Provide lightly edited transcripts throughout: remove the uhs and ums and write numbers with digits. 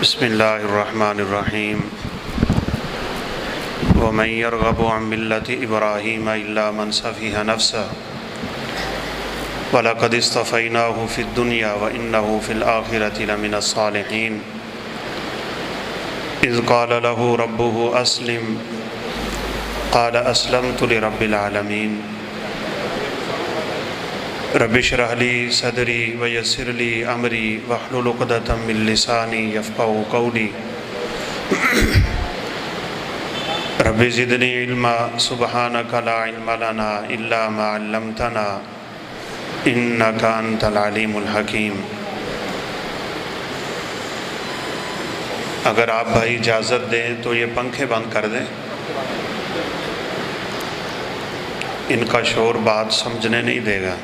بسم اللہ الرحمن الرحیم ومن يرغب عن ملة إبراهيم إلا من سفه نفسه ولقد اصطفيناه في الدنيا وإنه في الآخرة لمن الصالحين إذ قال له ربه أسلم قال أسلمت لرب العالمين رب اشرح لي صدري ويسر لي أمري واحلل عقدة من لساني يفقهوا قولي رب زدني علما سبحانك لا علم لنا إلا ما علمتنا إنك أنت العليم الحكيم۔ اگر آپ بھائی اجازت دیں تو یہ پنکھے بند کر دیں، ان کا شور بات سمجھنے نہیں دے گا۔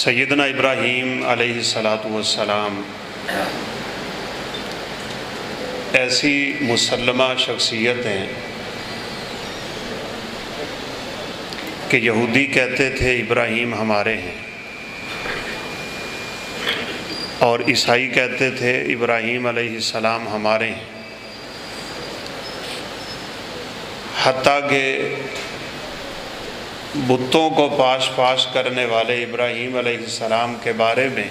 سیدنا ابراہیم علیہ السلام ایسی مسلمہ شخصیت ہیں کہ یہودی کہتے تھے ابراہیم ہمارے ہیں، اور عیسائی کہتے تھے ابراہیم علیہ السلام ہمارے ہیں، حتیٰ کہ بتوں کو پاش کرنے والے ابراہیم علیہ السلام کے بارے میں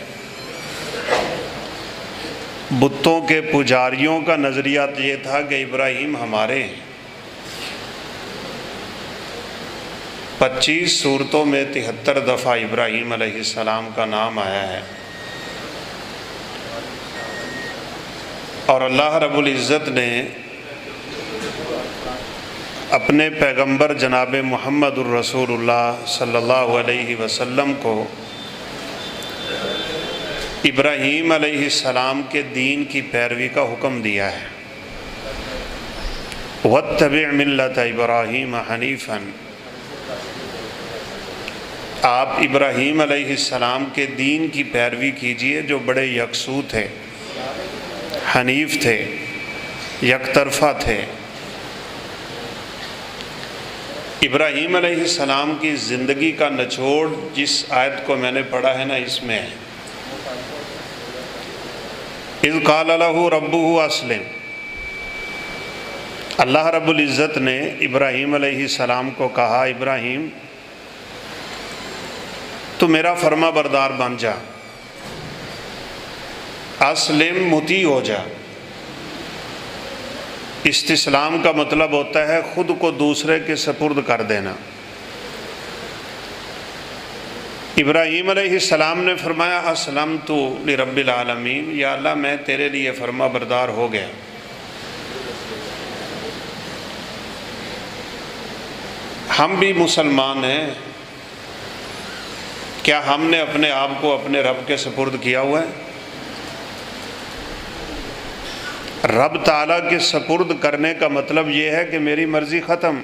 بتوں کے پجاریوں کا نظریہ یہ تھا کہ ابراہیم ہمارے ہیں۔ 25 سورتوں میں 73 دفعہ ابراہیم علیہ السلام کا نام آیا ہے، اور اللہ رب العزت نے اپنے پیغمبر جناب محمد الرسول اللہ صلی اللہ علیہ وسلم کو ابراہیم علیہ السلام کے دین کی پیروی کا حکم دیا ہے۔ وَاتَّبِعْ مِلَّةَ إِبْرَاهِيمَ حَنِيفًا، آپ ابراہیم علیہ السلام کے دین کی پیروی کیجئے جو بڑے یکسو تھے، حنیف تھے، یک طرفہ تھے۔ ابراہیم علیہ السلام کی زندگی کا نچوڑ جس آیت کو میں نے پڑھا ہے نا، اس میں ہے اِذْ قَالَ لَهُ رَبُّهُ أَسْلِمْ۔ اللہ رب العزت نے ابراہیم علیہ السلام کو کہا، ابراہیم تو میرا فرما بردار بن جا، اسلم، مطیع ہو جا۔ استسلام کا مطلب ہوتا ہے خود کو دوسرے کے سپرد کر دینا۔ ابراہیم علیہ السلام نے فرمایا اسلمت لرب العالمین، یا اللہ میں تیرے لیے فرما بردار ہو گیا۔ ہم بھی مسلمان ہیں، کیا ہم نے اپنے آپ کو اپنے رب کے سپرد کیا ہوا ہے؟ رب تعالیٰ کے سپرد کرنے کا مطلب یہ ہے کہ میری مرضی ختم،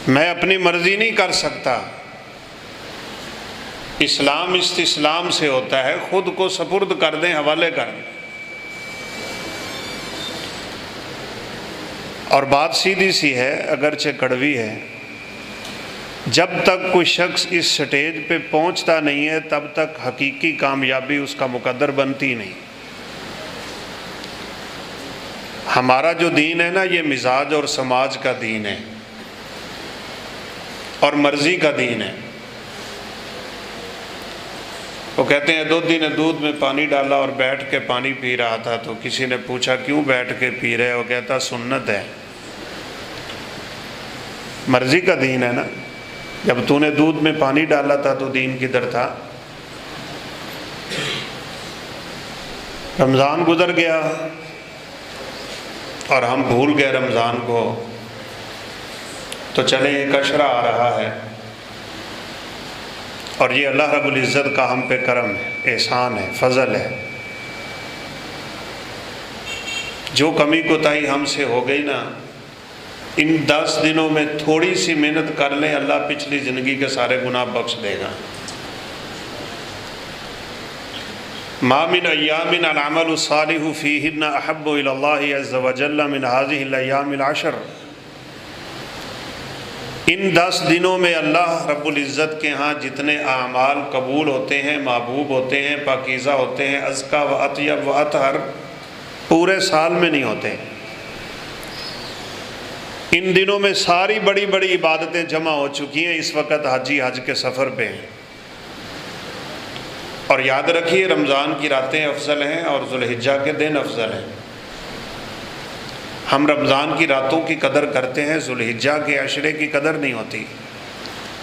میں اپنی مرضی نہیں کر سکتا۔ اسلام استسلام سے ہوتا ہے، خود کو سپرد کر دیں، حوالے کر دیں۔ اور بات سیدھی سی ہے، اگرچہ کڑوی ہے، جب تک کوئی شخص اس سٹیج پہ پہنچتا نہیں ہے تب تک حقیقی کامیابی اس کا مقدر بنتی نہیں۔ ہمارا جو دین ہے نا، یہ مزاج اور سماج کا دین ہے اور مرضی کا دین ہے۔ وہ کہتے ہیں دودھی نے دودھ میں پانی ڈالا اور بیٹھ کے پانی پی رہا تھا، تو کسی نے پوچھا کیوں بیٹھ کے پی رہے؟ وہ کہتا سنت ہے، مرضی کا دین ہے نا۔ جب تو نے دودھ میں پانی ڈالا تھا تو دین کدھر تھا؟ رمضان گزر گیا اور ہم بھول گئے رمضان کو، تو چلے ایک عشرہ آ رہا ہے، اور یہ اللہ رب العزت کا ہم پہ کرم ہے، احسان ہے، فضل ہے۔ جو کمی کوتاہی ہم سے ہو گئی نا، ان 10 دنوں میں تھوڑی سی محنت کر لیں، اللہ پچھلی زندگی کے سارے گناہ بخش دے گا۔ ما من ایام العمل الصالح فیہن احب الی اللہ عز وجل من هذه الایام العشر، ان 10 دنوں میں اللہ رب العزت کے ہاں جتنے اعمال قبول ہوتے ہیں، محبوب ہوتے ہیں، پاکیزہ ہوتے ہیں، ازکیٰ و اطیب و اطہر، پورے سال میں نہیں ہوتے۔ ان دنوں میں ساری بڑی بڑی عبادتیں جمع ہو چکی ہیں، اس وقت حاجی حج کے سفر پہ ہیں۔ اور یاد رکھیے رمضان کی راتیں افضل ہیں اور ذوالحجہ کے دن افضل ہیں۔ ہم رمضان کی راتوں کی قدر کرتے ہیں، ذوالحجہ کے عشرے کی قدر نہیں ہوتی،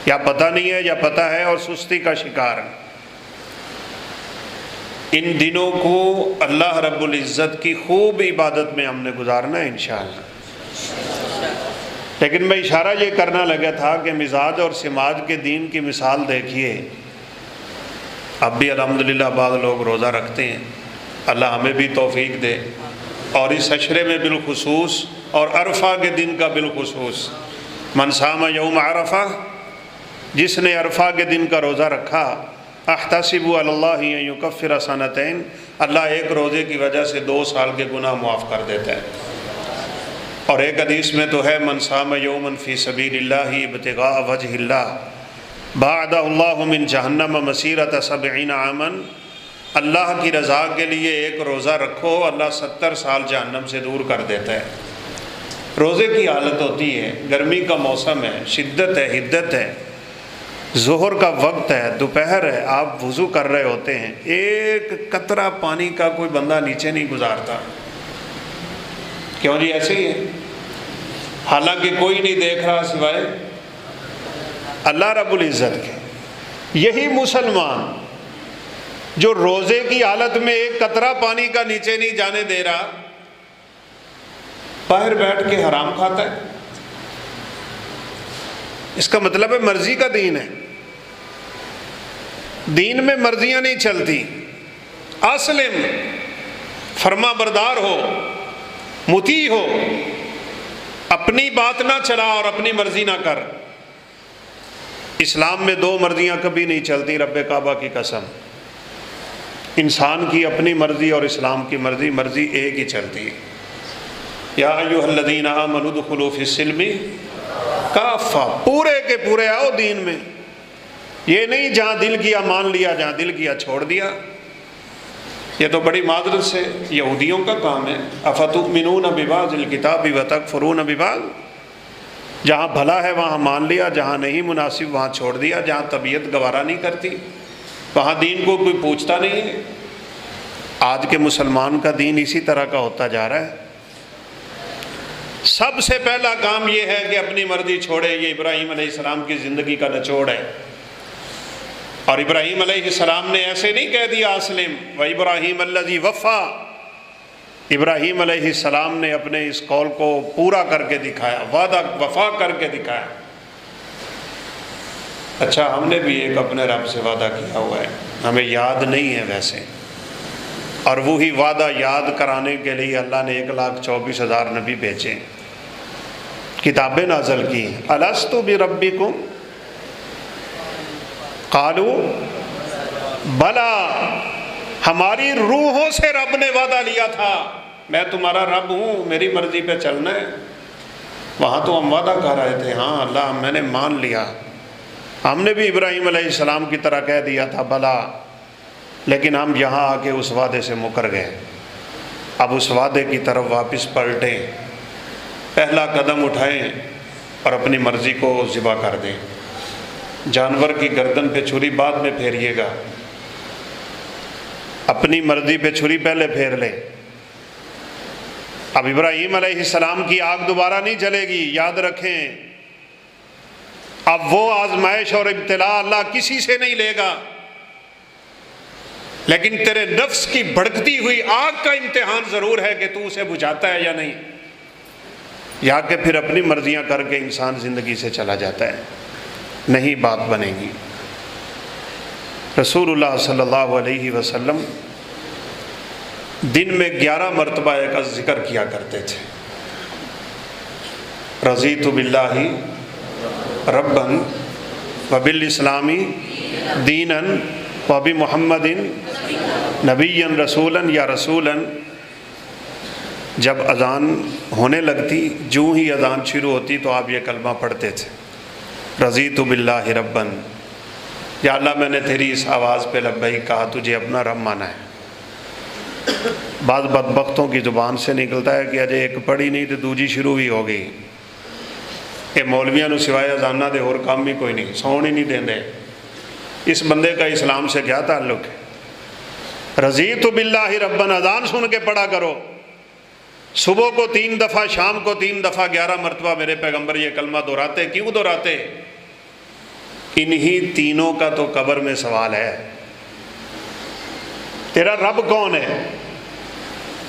یا پتہ نہیں ہے یا پتہ ہے اور سستی کا شکار ہے۔ ان دنوں کو اللہ رب العزت کی خوب عبادت میں ہم نے گزارنا ہے انشاءاللہ۔ لیکن میں اشارہ یہ کرنا لگا تھا کہ مزاج اور سماج کے دین کی مثال دیکھیے۔ اب بھی الحمدللہ بعض لوگ روزہ رکھتے ہیں، اللہ ہمیں بھی توفیق دے، اور اس عشرے میں بالخصوص اور عرفہ کے دن کا بالخصوص۔ من صام یوم عرفہ، جس نے عرفہ کے دن کا روزہ رکھا، احتسب علی اللہ ان یکفر سنتین، اللہ ایک روزے کی وجہ سے 2 سال کے گناہ معاف کر دیتا ہے۔ اور ایک حدیث میں تو ہے من صام یوما فی سبیل اللہ ابتغاء وجہ اللہ بعد اللہ من جہنم مسیرۃ 70 عاما، اللہ کی رضا کے لیے ایک روزہ رکھو، اللہ 70 سال جہنم سے دور کر دیتا ہے۔ روزے کی حالت ہوتی ہے، گرمی کا موسم ہے، شدت ہے، حدت ہے، ظہر کا وقت ہے، دوپہر ہے، آپ وضو کر رہے ہوتے ہیں، ایک قطرہ پانی کا کوئی بندہ نیچے نہیں گزارتا۔ کیوں جی؟ ایسے ہی ہے، حالانکہ کوئی نہیں دیکھ رہا سوائے اللہ رب العزت کے۔ یہی مسلمان جو روزے کی حالت میں ایک قطرہ پانی کا نیچے نہیں جانے دے رہا، باہر بیٹھ کے حرام کھاتا ہے۔ اس کا مطلب ہے مرضی کا دین ہے، دین میں مرضیاں نہیں چلتی۔ اسلم، فرما بردار ہو، مطیع ہو، اپنی بات نہ چلا اور اپنی مرضی نہ کر۔ اسلام میں 2 مرضیاں کبھی نہیں چلتی، رب کعبہ کی قسم۔ انسان کی اپنی مرضی اور اسلام کی مرضی ایک ہی چلتی ہے۔ یا ایھا الذین آمنوا ادخلوا فی السلم کافہ، پورے کے پورے آؤ دین میں، یہ نہیں جہاں دل کیا مان لیا، جہاں دل کیا چھوڑ دیا۔ یہ تو بڑی معذرت سے یہودیوں کا کام ہے۔ افتؤمنون ببعض الکتاب وتکفرون ببعض، جہاں بھلا ہے وہاں مان لیا، جہاں نہیں مناسب وہاں چھوڑ دیا، جہاں طبیعت گوارا نہیں کرتی وہاں دین کو کوئی پوچھتا نہیں ہے۔ آج کے مسلمان کا دین اسی طرح کا ہوتا جا رہا ہے۔ سب سے پہلا کام یہ ہے کہ اپنی مرضی چھوڑے۔ یہ ابراہیم علیہ السلام کی زندگی کا نچوڑ ہے۔ اور ابراہیم علیہ السلام نے ایسے نہیں کہہ دیا اسلم وابراہیم الذی وفا، ابراہیم علیہ السلام نے اپنے اس قول کو پورا کر کے دکھایا، وعدہ وفا کر کے دکھایا۔ اچھا، ہم نے بھی ایک اپنے رب سے وعدہ کیا ہوا ہے، ہمیں یاد نہیں ہے ویسے، اور وہی وعدہ یاد کرانے کے لیے اللہ نے 1,24,000 نبی بھیجے، کتابیں نازل کی۔ الست بربکم قالوا بلا، ہماری روحوں سے رب نے وعدہ لیا تھا، میں تمہارا رب ہوں، میری مرضی پہ چلنا ہے۔ وہاں تو ہم وعدہ کر رہے تھے، ہاں اللہ میں نے مان لیا۔ ہم نے بھی ابراہیم علیہ السلام کی طرح کہہ دیا تھا بلا، لیکن ہم یہاں آ کے اس وعدے سے مکر گئے۔ اب اس وعدے کی طرف واپس پلٹیں، پہلا قدم اٹھائیں اور اپنی مرضی کو ذبح کر دیں۔ جانور کی گردن پہ چھری بعد میں پھیریے گا، اپنی مرضی پہ چھری پہلے پھیر لیں۔ اب ابراہیم علیہ السلام کی آگ دوبارہ نہیں جلے گی، یاد رکھیں۔ اب وہ آزمائش اور ابتلاء اللہ کسی سے نہیں لے گا، لیکن تیرے نفس کی بھڑکتی ہوئی آگ کا امتحان ضرور ہے کہ تو اسے بجھاتا ہے یا نہیں، یا کہ پھر اپنی مرضیاں کر کے انسان زندگی سے چلا جاتا ہے، نہیں بات بنے گی۔ رسول اللہ صلی اللہ علیہ وسلم دن میں 11 مرتبہ ایک ذکر کیا کرتے تھے، رضیت باللہ ربا وبالاسلام دینا وبمحمد نبی رسولاً یا رسولاً جب اذان ہونے لگتی، جو ہی اذان شروع ہوتی تو آپ یہ کلمہ پڑھتے تھے، رضیت باللہ رباً، یا اللہ میں نے تیری اس آواز پہ لبیک کہا، تجھے اپنا رب مانا ہے۔ بعض بدبختوں کی زبان سے نکلتا ہے کہ اجے ایک پڑھی نہیں تو دوجی شروع بھی ہو گئی، کہ مولویاں نو سوائے اذانہ دے اور کام بھی کوئی نہیں، سون ہی نہیں دیں دے۔ اس بندے کا اسلام سے کیا تعلق ہے؟ رضیت باللہ رباً اذان سن کے پڑھا کرو، صبح کو 3 دفعہ، شام کو 3 دفعہ، 11 مرتبہ میرے پیغمبر یہ کلمہ دہراتے۔ کیوں دہراتے؟ انہی تینوں کا تو قبر میں سوال ہے، تیرا رب کون ہے،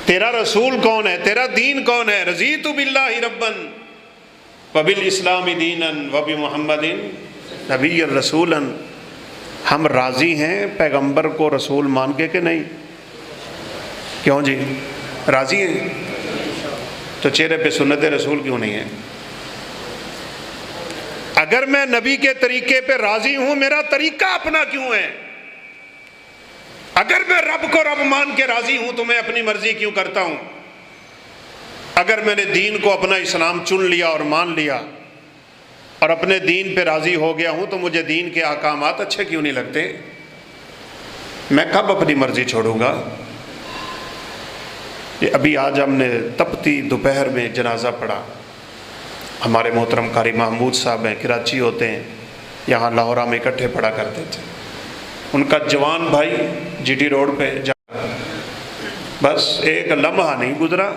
تیرا رسول کون ہے، تیرا دین کون ہے؟ رضیت باللہ رباً وبالاسلام دینا وبمحمد نبی رسولا۔ ہم راضی ہیں پیغمبر کو رسول مان کے کہ نہیں؟ کیوں جی راضی ہیں؟ تو چہرے پہ سنت رسول کیوں نہیں ہے؟ اگر میں نبی کے طریقے پہ راضی ہوں، میرا طریقہ اپنا کیوں ہے؟ اگر میں رب کو رب مان کے راضی ہوں تو میں اپنی مرضی کیوں کرتا ہوں؟ اگر میں نے دین کو اپنا اسلام چن لیا اور مان لیا اور اپنے دین پہ راضی ہو گیا ہوں تو مجھے دین کے احکامات اچھے کیوں نہیں لگتے؟ میں کب اپنی مرضی چھوڑوں گا؟ ابھی آج ہم نے تپتی دوپہر میں جنازہ پڑھا، ہمارے محترم قاری محمود صاحب ہیں، کراچی ہوتے ہیں، یہاں لاہورہ میں اکٹھے پڑھا کرتے تھے۔ ان کا جوان بھائی جی ٹی روڈ پہ جا، بس ایک لمحہ نہیں گزرا،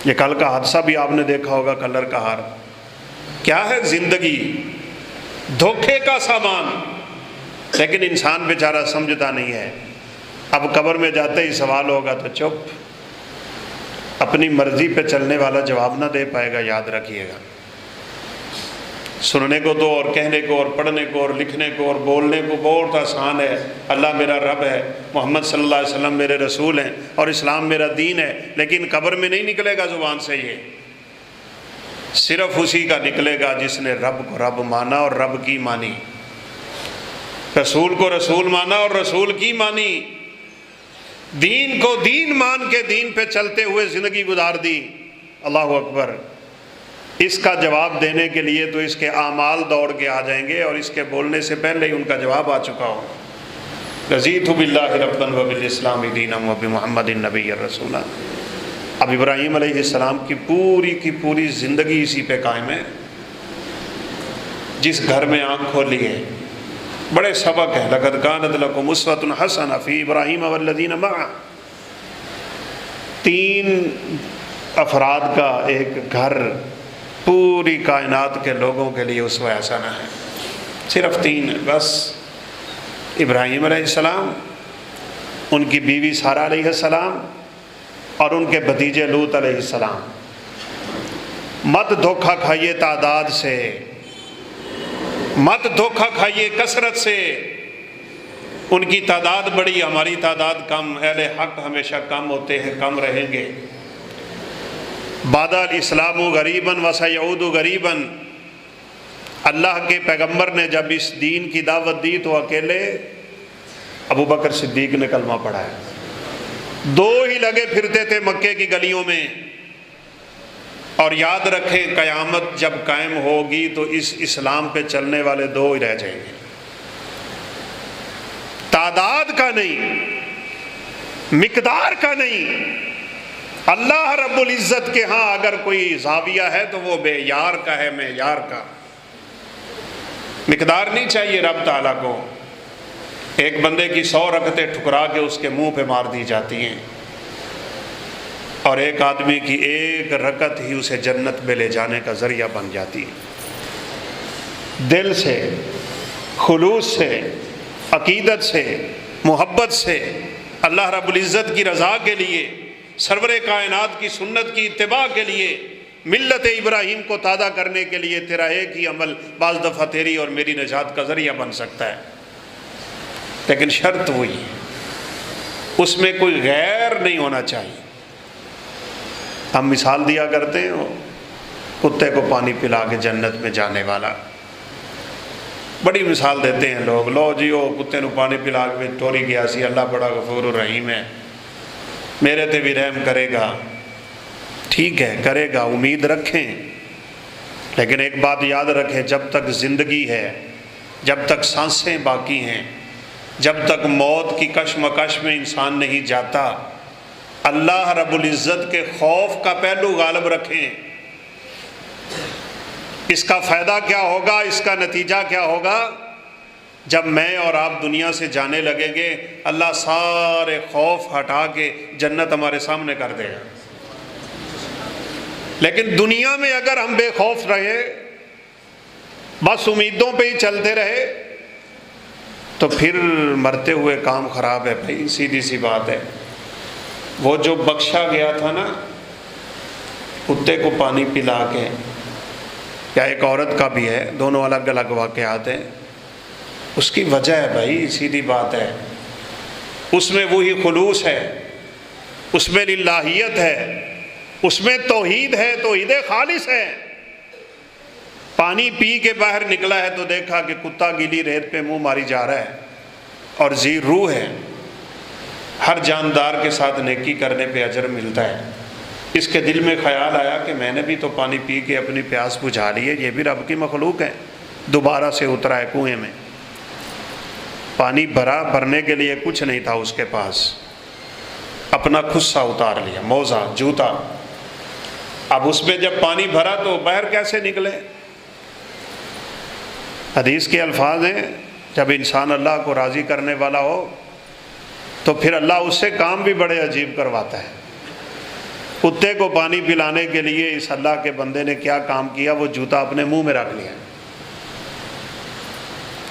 یہ کل کا حادثہ بھی آپ نے دیکھا ہوگا، کلر کا ہار۔ کیا ہے زندگی؟ دھوکے کا سامان، لیکن انسان بیچارہ سمجھتا نہیں ہے۔ اب قبر میں جاتے ہی سوال ہوگا تو چپ، اپنی مرضی پہ چلنے والا جواب نہ دے پائے گا، یاد رکھیے گا۔ سننے کو تو اور کہنے کو اور پڑھنے کو اور لکھنے کو اور بولنے کو بہت آسان ہے، اللہ میرا رب ہے، محمد صلی اللہ علیہ وسلم میرے رسول ہیں اور اسلام میرا دین ہے، لیکن قبر میں نہیں نکلے گا زبان سے۔ یہ صرف اسی کا نکلے گا جس نے رب کو رب مانا اور رب کی مانی، رسول کو رسول مانا اور رسول کی مانی، دین کو دین مان کے دین پہ چلتے ہوئے زندگی گزار دی۔ اللہ اکبر۔ اس کا جواب دینے کے لیے تو اس کے اعمال دوڑ کے آ جائیں گے اور اس کے بولنے سے پہلے ہی ان کا جواب آ چکا ہوگا۔ رضیت باللہ ربا وبالاسلام دینا وبمحمد النبی رسولا۔ اب ابراہیم علیہ السلام کی پوری زندگی اسی پہ قائم ہے۔ جس گھر میں آنکھ کھولی ہے، بڑے سبق ہیں۔ لقد کانت لکم اسوۃ حسنہ فی ابراہیم والذین معہ۔ 3 افراد کا ایک گھر پوری کائنات کے لوگوں کے لیے اسوہ حسنہ ہے، صرف 3 بس۔ ابراہیم علیہ السلام، ان کی بیوی سارہ علیہ السلام اور ان کے بھتیجے لوط علیہ السلام۔ مت دھوکہ کھائیے تعداد سے، مت دھوکہ کھائیے کثرت سے۔ ان کی تعداد بڑی، ہماری تعداد کم، اہل حق ہمیشہ کم ہوتے ہیں، کم رہیں گے۔ بادہ الاسلام غریباً وسیعود غریباً۔ اللہ کے پیغمبر نے جب اس دین کی دعوت دی تو اکیلے ابو بکر صدیق نے کلمہ پڑھا ہے۔ 2 ہی لگے پھرتے تھے مکے کی گلیوں میں۔ اور یاد رکھیں قیامت جب قائم ہوگی تو اس اسلام پہ چلنے والے 2 ہی رہ جائیں گے، تعداد کا نہیں، مقدار کا نہیں۔ اللہ رب العزت کے ہاں اگر کوئی زاویہ ہے تو وہ بے یار کا ہے، معیار کا۔ مقدار نہیں چاہیے رب تعالیٰ کو۔ ایک بندے کی 100 رکعتیں ٹھکرا کے اس کے منہ پہ مار دی جاتی ہیں، اور ایک آدمی کی 1 رکعت ہی اسے جنت میں لے جانے کا ذریعہ بن جاتی ہے۔ دل سے، خلوص سے، عقیدت سے، محبت سے، اللہ رب العزت کی رضا کے لیے، سرور کائنات کی سنت کی اتباع کے لیے، ملت ابراہیم کو تازہ کرنے کے لیے تیرا ایک ہی عمل بعض دفعہ تیری اور میری نجات کا ذریعہ بن سکتا ہے، لیکن شرط وہی ہے، اس میں کوئی غیر نہیں ہونا چاہیے۔ ہم مثال دیا کرتے ہیں کتے کو پانی پلا کے جنت میں جانے والا، بڑی مثال دیتے ہیں لوگ، لو جی وہ کتے نو پانی پلا کے ٹوری گیا سی، اللہ بڑا غفور الرحیم ہے، میرے تے بھی رحم کرے گا۔ ٹھیک ہے کرے گا، امید رکھیں، لیکن ایک بات یاد رکھیں، جب تک زندگی ہے، جب تک سانسیں باقی ہیں، جب تک موت کی کشمکش میں انسان نہیں جاتا، اللہ رب العزت کے خوف کا پہلو غالب رکھیں۔ اس کا فائدہ کیا ہوگا، اس کا نتیجہ کیا ہوگا؟ جب میں اور آپ دنیا سے جانے لگیں گے، اللہ سارے خوف ہٹا کے جنت ہمارے سامنے کر دے گا۔ لیکن دنیا میں اگر ہم بے خوف رہے، بس امیدوں پہ ہی چلتے رہے، تو پھر مرتے ہوئے کام خراب ہے بھائی، سیدھی سی بات ہے۔ وہ جو بخشا گیا تھا نا کتے کو پانی پلا کے، یا ایک عورت کا بھی ہے، دونوں الگ الگ واقعات ہیں، اس کی وجہ ہے بھائی، سیدھی بات ہے، اس میں وہی خلوص ہے، اس میں للہیت ہے، اس میں توحید ہے، توحید خالص ہے۔ پانی پی کے باہر نکلا ہے تو دیکھا کہ کتا گیلی ریت پہ منہ ماری جا رہا ہے، اور ذی روح ہے، ہر جاندار کے ساتھ نیکی کرنے پہ اجر ملتا ہے۔ اس کے دل میں خیال آیا کہ میں نے بھی تو پانی پی کے اپنی پیاس بجھا لی ہے، یہ بھی رب کی مخلوق ہے، دوبارہ سے اترا ہے کنویں میں، پانی بھرنے کے لیے کچھ نہیں تھا اس کے پاس، اپنا خصہ اتار لیا، موزہ، جوتا، اب اس میں جب پانی بھرا تو باہر کیسے نکلے؟ حدیث کے الفاظ ہیں، جب انسان اللہ کو راضی کرنے والا ہو تو پھر اللہ اس سے کام بھی بڑے عجیب کرواتا ہے۔ کتے کو پانی پلانے کے لیے اس اللہ کے بندے نے کیا کام کیا؟ وہ جوتا اپنے منہ میں رکھ لیا،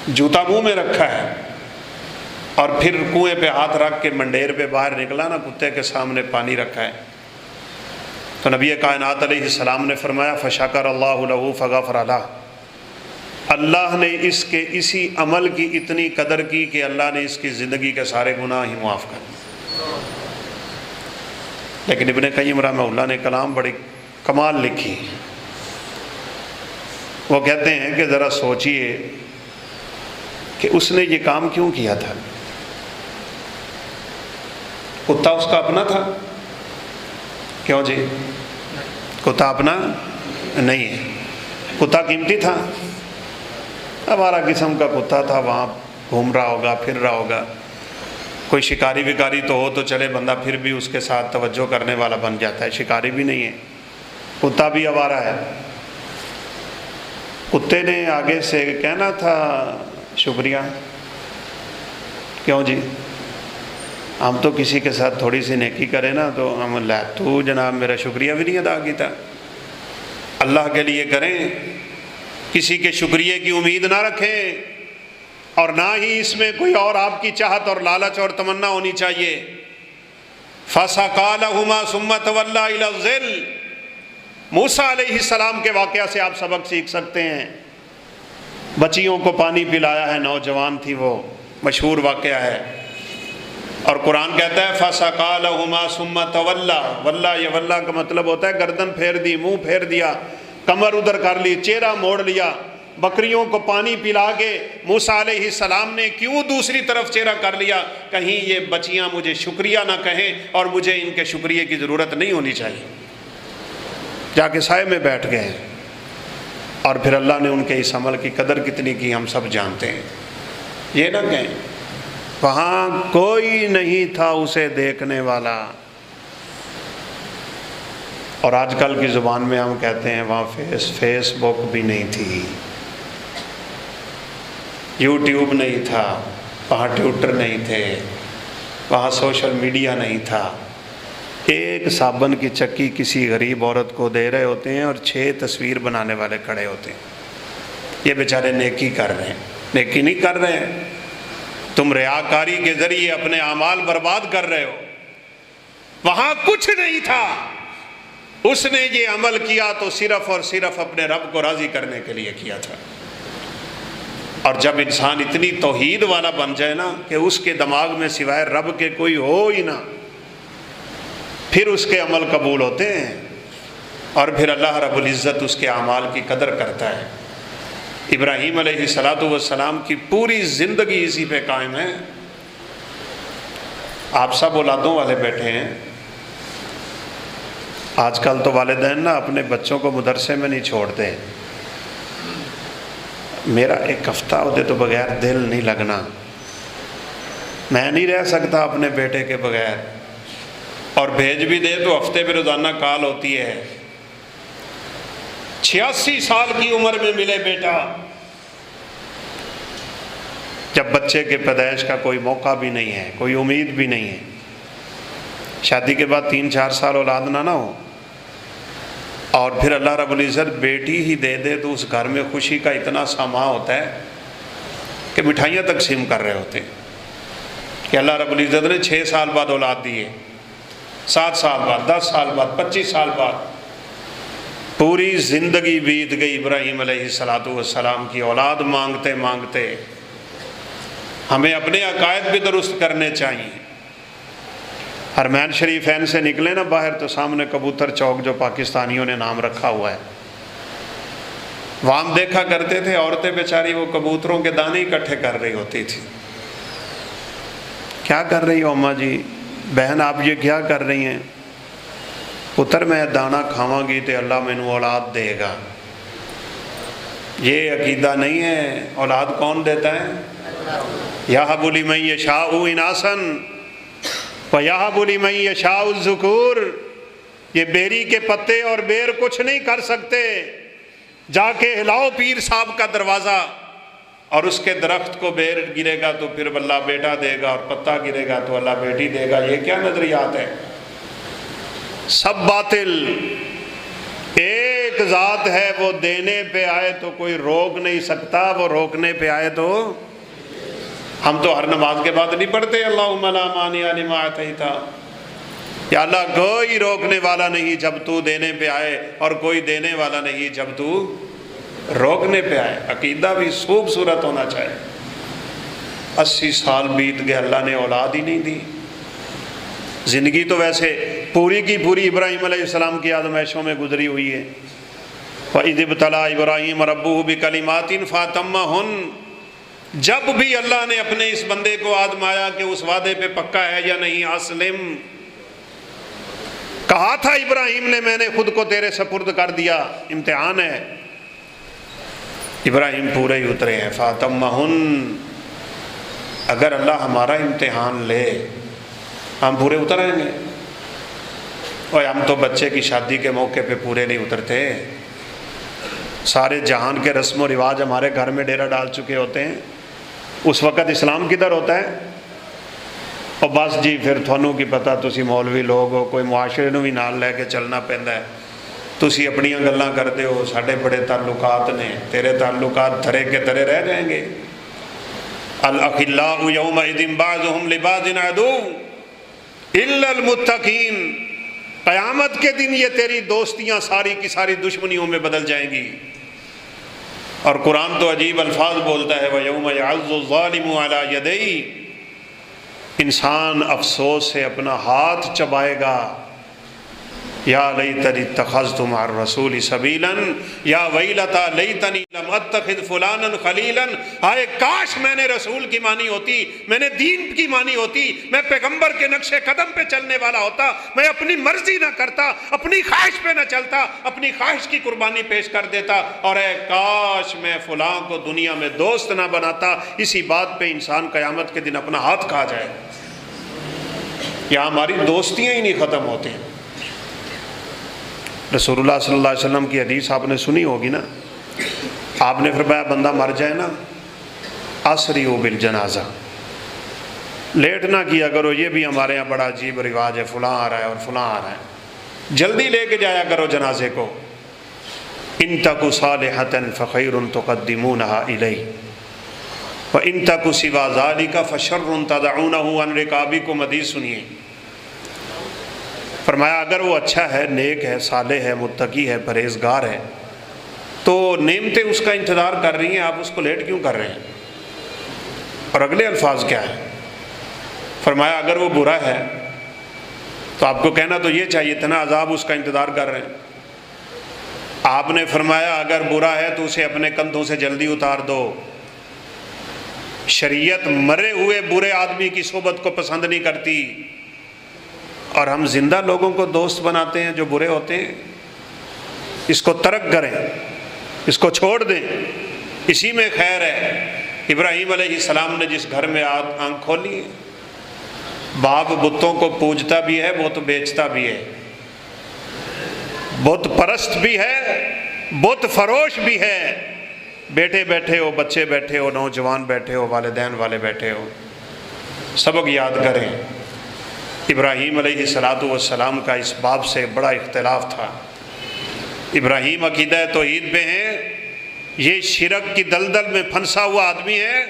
جوتا منہ میں رکھا ہے، اور پھر کنویں پہ ہاتھ رکھ کے منڈیر پہ باہر نکلا نا، کتے کے سامنے پانی رکھا ہے، تو نبی کائنات علیہ السلام نے فرمایا فشکر اللہ لہ فغفر لہ، اللہ نے اس کے اسی عمل کی اتنی قدر کی کہ اللہ نے اس کی زندگی کے سارے گناہ ہی معاف کر دیے۔ لیکن ابن قیم رحمہ اللہ نے کلام بڑی کمال لکھی، وہ کہتے ہیں کہ ذرا سوچئے کہ اس نے یہ کام کیوں کیا تھا؟ کتا اس کا اپنا تھا؟ کیوں جی؟ کتا اپنا نہیں ہے، کتا قیمتی تھا، ہمارا قسم کا کتا تھا، وہاں گھوم رہا ہوگا، پھر رہا ہوگا، کوئی شکاری وکاری تو ہو تو چلے بندہ پھر بھی اس کے ساتھ توجہ کرنے والا بن جاتا ہے، شکاری بھی نہیں ہے، کتا بھی آوارہ ہے۔ کتے نے آگے سے کہنا تھا شکریہ، کیوں جی؟ ہم تو کسی کے ساتھ تھوڑی سی نیکی کریں نا تو ہم اللہ تو جناب میرا شکریہ بھی نہیں ادا کیتا۔ اللہ کے لیے کریں، کسی کے شکریہ کی امید نہ رکھیں، اور نہ ہی اس میں کوئی اور آپ کی چاہت اور لالچ اور تمنا ہونی چاہیے۔ فَسَقَىٰ لَهُمَا ثُمَّ تَوَلَّىٰ إِلَى الظِّلِّ، موسیٰ علیہ السلام کے واقعہ سے آپ سبق سیکھ سکتے ہیں، بچیوں کو پانی پلایا ہے، نوجوان تھی، وہ مشہور واقعہ ہے، اور قرآن کہتا ہے فَسَقَىٰ لَهُمَا ثُمَّ تَوَلَّىٰ، واللہ یہ واللہ کا مطلب ہوتا ہے گردن پھیر دی، منہ پھیر دیا، کمر ادھر کر لی، چہرہ موڑ لیا۔ بکریوں کو پانی پلا کے موسیٰ علیہ السلام نے کیوں دوسری طرف چہرہ کر لیا؟ کہیں یہ بچیاں مجھے شکریہ نہ کہیں اور مجھے ان کے شکریہ کی ضرورت نہیں ہونی چاہیے۔ جا کے سائے میں بیٹھ گئے، اور پھر اللہ نے ان کے اس عمل کی قدر کتنی کی ہم سب جانتے ہیں۔ یہ نہ کہیں وہاں کوئی نہیں تھا اسے دیکھنے والا، اور آج کل کی زبان میں ہم کہتے ہیں وہاں فیس بک بھی نہیں تھی، یوٹیوب نہیں تھا، وہاں ٹویٹر نہیں تھے، وہاں سوشل میڈیا نہیں تھا۔ ایک صابن کی چکی کسی غریب عورت کو دے رہے ہوتے ہیں اور 6 تصویر بنانے والے کھڑے ہوتے ہیں، یہ بیچارے نیکی کر رہے ہیں، نیکی نہیں کر رہے ہیں، تم ریاکاری کے ذریعے اپنے اعمال برباد کر رہے ہو۔ وہاں کچھ نہیں تھا، اس نے یہ عمل کیا تو صرف اور صرف اپنے رب کو راضی کرنے کے لیے کیا تھا۔ اور جب انسان اتنی توحید والا بن جائے نا کہ اس کے دماغ میں سوائے رب کے کوئی ہو ہی نہ، پھر اس کے عمل قبول ہوتے ہیں، اور پھر اللہ رب العزت اس کے اعمال کی قدر کرتا ہے۔ ابراہیم علیہ السلام کی پوری زندگی اسی پہ قائم ہے۔ آپ سب اولادوں والے بیٹھے ہیں، آج کل تو والدین نا اپنے بچوں کو مدرسے میں نہیں چھوڑتے، میرا ایک ہفتہ ہوتے تو بغیر دل نہیں لگنا، میں نہیں رہ سکتا اپنے بیٹے کے بغیر، اور بھیج بھی دے تو ہفتے پہ روزانہ کال ہوتی ہے۔ 86 سال کی عمر میں ملے بیٹا، جب بچے کے پیدائش کا کوئی موقع بھی نہیں ہے، کوئی امید بھی نہیں ہے، شادی کے بعد 3-4 سال اولاد نہ ہو، اور پھر اللہ رب العزت بیٹی ہی دے دے تو اس گھر میں خوشی کا اتنا ساما ہوتا ہے کہ مٹھائیاں تقسیم کر رہے ہوتے ہیں کہ اللہ رب العزت نے 6 سال بعد اولاد دیے، 7 سال بعد، 10 سال بعد، 25 سال بعد، پوری زندگی بیت گئی ابراہیم علیہ السلام کی اولاد مانگتے مانگتے۔ ہمیں اپنے عقائد بھی درست کرنے چاہیے۔ حرمین شریفین سے نکلے نا باہر تو سامنے کبوتر چوک جو پاکستانیوں نے نام رکھا ہوا ہے، وہاں ہم دیکھا کرتے تھے عورتیں بیچاری وہ کبوتروں کے دانے اکٹھے کر رہی ہوتی تھی۔ کیا کر رہی ہو اماں جی؟ بہن آپ یہ کیا کر رہی ہیں؟ پتر میں دانا کھاواں گی تو اللہ مینوں اولاد دے گا۔ یہ عقیدہ نہیں ہے۔ اولاد کون دیتا ہے؟ یَهَبُ لِمَن یَشَاءُ اِنَاثًا وَيَهَبُ لِمَن یَشَاءُ الذُّکُورَ۔ یہ بیری کے پتے اور بیر کچھ نہیں کر سکتے، جا کے ہلاؤ پیر صاحب کا دروازہ، اور اس کے درخت کو بیر گرے گا تو پھر اللہ بیٹا دے گا، اور پتا گرے گا تو اللہ بیٹی دے گا۔ یہ کیا نظریات ہے؟ سب باطل۔ ایک ذات ہے، وہ دینے پہ آئے تو کوئی روک نہیں سکتا، وہ روکنے پہ آئے تو ہم تو ہر نماز کے بعد نہیں پڑھتے اللہم لا مانع لما اعطیت، یا اللہ کوئی روکنے والا نہیں جب تو دینے پہ آئے، اور کوئی دینے والا نہیں جب تو روکنے پہ آئے۔ عقیدہ بھی خوبصورت ہونا چاہیے۔ 80 سال بیت گئے، اللہ نے اولاد ہی نہیں دی۔ زندگی تو ویسے پوری کی پوری ابراہیم علیہ السلام کی آزمائشوں میں گزری ہوئی ہے۔ وَإِذِ ابْتَلَىٰ إِبْرَاهِيمَ رَبُّهُ بِكَلِمَاتٍ فَأَتَمَّهُنَّ، جب بھی اللہ نے اپنے اس بندے کو آزمایا کہ اس وعدے پہ پکا ہے یا نہیں، اسلم، کہا تھا ابراہیم نے میں نے خود کو تیرے سپرد کر دیا، امتحان ہے۔ ابراہیم پورے ہی اترے ہیں۔ فَأَتَمَّهُنَّ، اگر اللہ ہمارا امتحان لے ہم پورے اتر آئیں گے؟ اور ہم تو بچے کی شادی کے موقع پہ پورے نہیں اترتے، سارے جہان کے رسم و رواج ہمارے گھر میں ڈیرا ڈال چکے ہوتے ہیں، اس وقت اسلام کدھر ہوتا ہے؟ اور بس جی پھر تھانوں کی پتہ، تسی مولوی لوگ ہو، کوئی معاشرے نو بھی نال لے کے چلنا پیندا ہے، تسی اپنیاں گلاں کرتے ہو، ساڈے بڑے تعلقات نے، تیرے تعلقات دھرے کے دھرے رہ جائیں گے۔ الاخلاء یومئذ بعضهم لبعض عدو الا المتقین، قیامت کے دن یہ تیری دوستیاں ساری کی ساری دشمنیوں میں بدل جائیں گی۔ اور قرآن تو عجیب الفاظ بولتا ہے، وَيَوْمَ يَعَضُّ الظَّالِمُ عَلَىٰ يَدَيْهِ، انسان افسوس سے اپنا ہاتھ چبائے گا، یا لیتنی اتخذت مع الرسول سبیلا، یا ویلتا لیتنی لم اتخذ فلانا خلیلا، ہائے کاش میں نے رسول کی مانی ہوتی، میں نے دین کی مانی ہوتی، میں پیغمبر کے نقش قدم پہ چلنے والا ہوتا، میں اپنی مرضی نہ کرتا، اپنی خواہش پہ نہ چلتا، اپنی خواہش کی قربانی پیش کر دیتا، اور اے کاش میں فلاں کو دنیا میں دوست نہ بناتا۔ اسی بات پہ انسان قیامت کے دن اپنا ہاتھ کھا جائے۔ یہاں ہماری دوستیاں ہی نہیں ختم ہوتی۔ رسول اللہ صلی اللہ علیہ وسلم کی حدیث آپ نے سنی ہوگی نا، آپ نے فرمایا بندہ مر جائے نا، اسریعوا بالجنازہ، لیٹ نہ کیا کرو، یہ بھی ہمارے یہاں بڑا عجیب رواج ہے، فلاں آ رہا ہے اور فلاں آ رہا ہے، جلدی لے کے جایا کرو جنازے کو۔ ان تک صالحۃ فخیر تقدمونها الیہ وان تک سوا ذلک فشر تدعونہ عن رکابکم، حدیث سنیے۔ فرمایا اگر وہ اچھا ہے، نیک ہے، صالح ہے، متقی ہے، پرہیزگار ہے، تو نعمتیں اس کا انتظار کر رہی ہیں، آپ اس کو لیٹ کیوں کر رہے ہیں؟ اور اگلے الفاظ کیا ہے؟ فرمایا اگر وہ برا ہے تو آپ کو کہنا تو یہ چاہیے تھا نا، عذاب اس کا انتظار کر رہے ہیں۔ آپ نے فرمایا اگر برا ہے تو اسے اپنے کندھوں سے جلدی اتار دو۔ شریعت مرے ہوئے برے آدمی کی صحبت کو پسند نہیں کرتی، اور ہم زندہ لوگوں کو دوست بناتے ہیں جو برے ہوتے ہیں۔ اس کو ترک کریں، اس کو چھوڑ دیں، اسی میں خیر ہے۔ ابراہیم علیہ السلام نے جس گھر میں آنکھ کھولی، باپ بتوں کو پوجتا بھی ہے، بت بیچتا بھی ہے، بت پرست بھی ہے، بت فروش بھی ہے۔ بیٹے بیٹھے ہو، بچے بیٹھے ہو، نوجوان بیٹھے ہو، والدین والے بیٹھے ہو، سبق یاد کریں۔ ابراہیم علیہ السلام کا اس باب سے بڑا اختلاف تھا۔ ابراہیم عقیدہ توحید پہ ہیں، یہ شرک کی دلدل میں پھنسا ہوا آدمی ہے،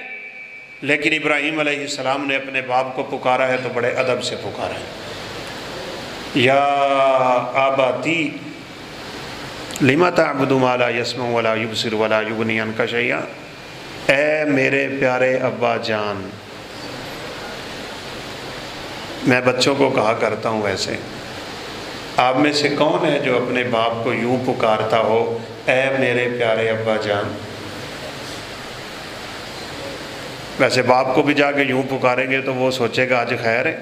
لیکن ابراہیم علیہ السلام نے اپنے باپ کو پکارا ہے تو بڑے ادب سے پکارا ہے۔ یا آباتی لما تعبد ما لا يسمع ولا يبصر ولا يغني عنك شيئا، اے میرے پیارے ابا جان۔ میں بچوں کو کہا کرتا ہوں ایسے، آپ میں سے کون ہے جو اپنے باپ کو یوں پکارتا ہو، اے میرے پیارے ابا جان؟ ویسے باپ کو بھی جا کے یوں پکاریں گے تو وہ سوچے گا آج خیر ہے۔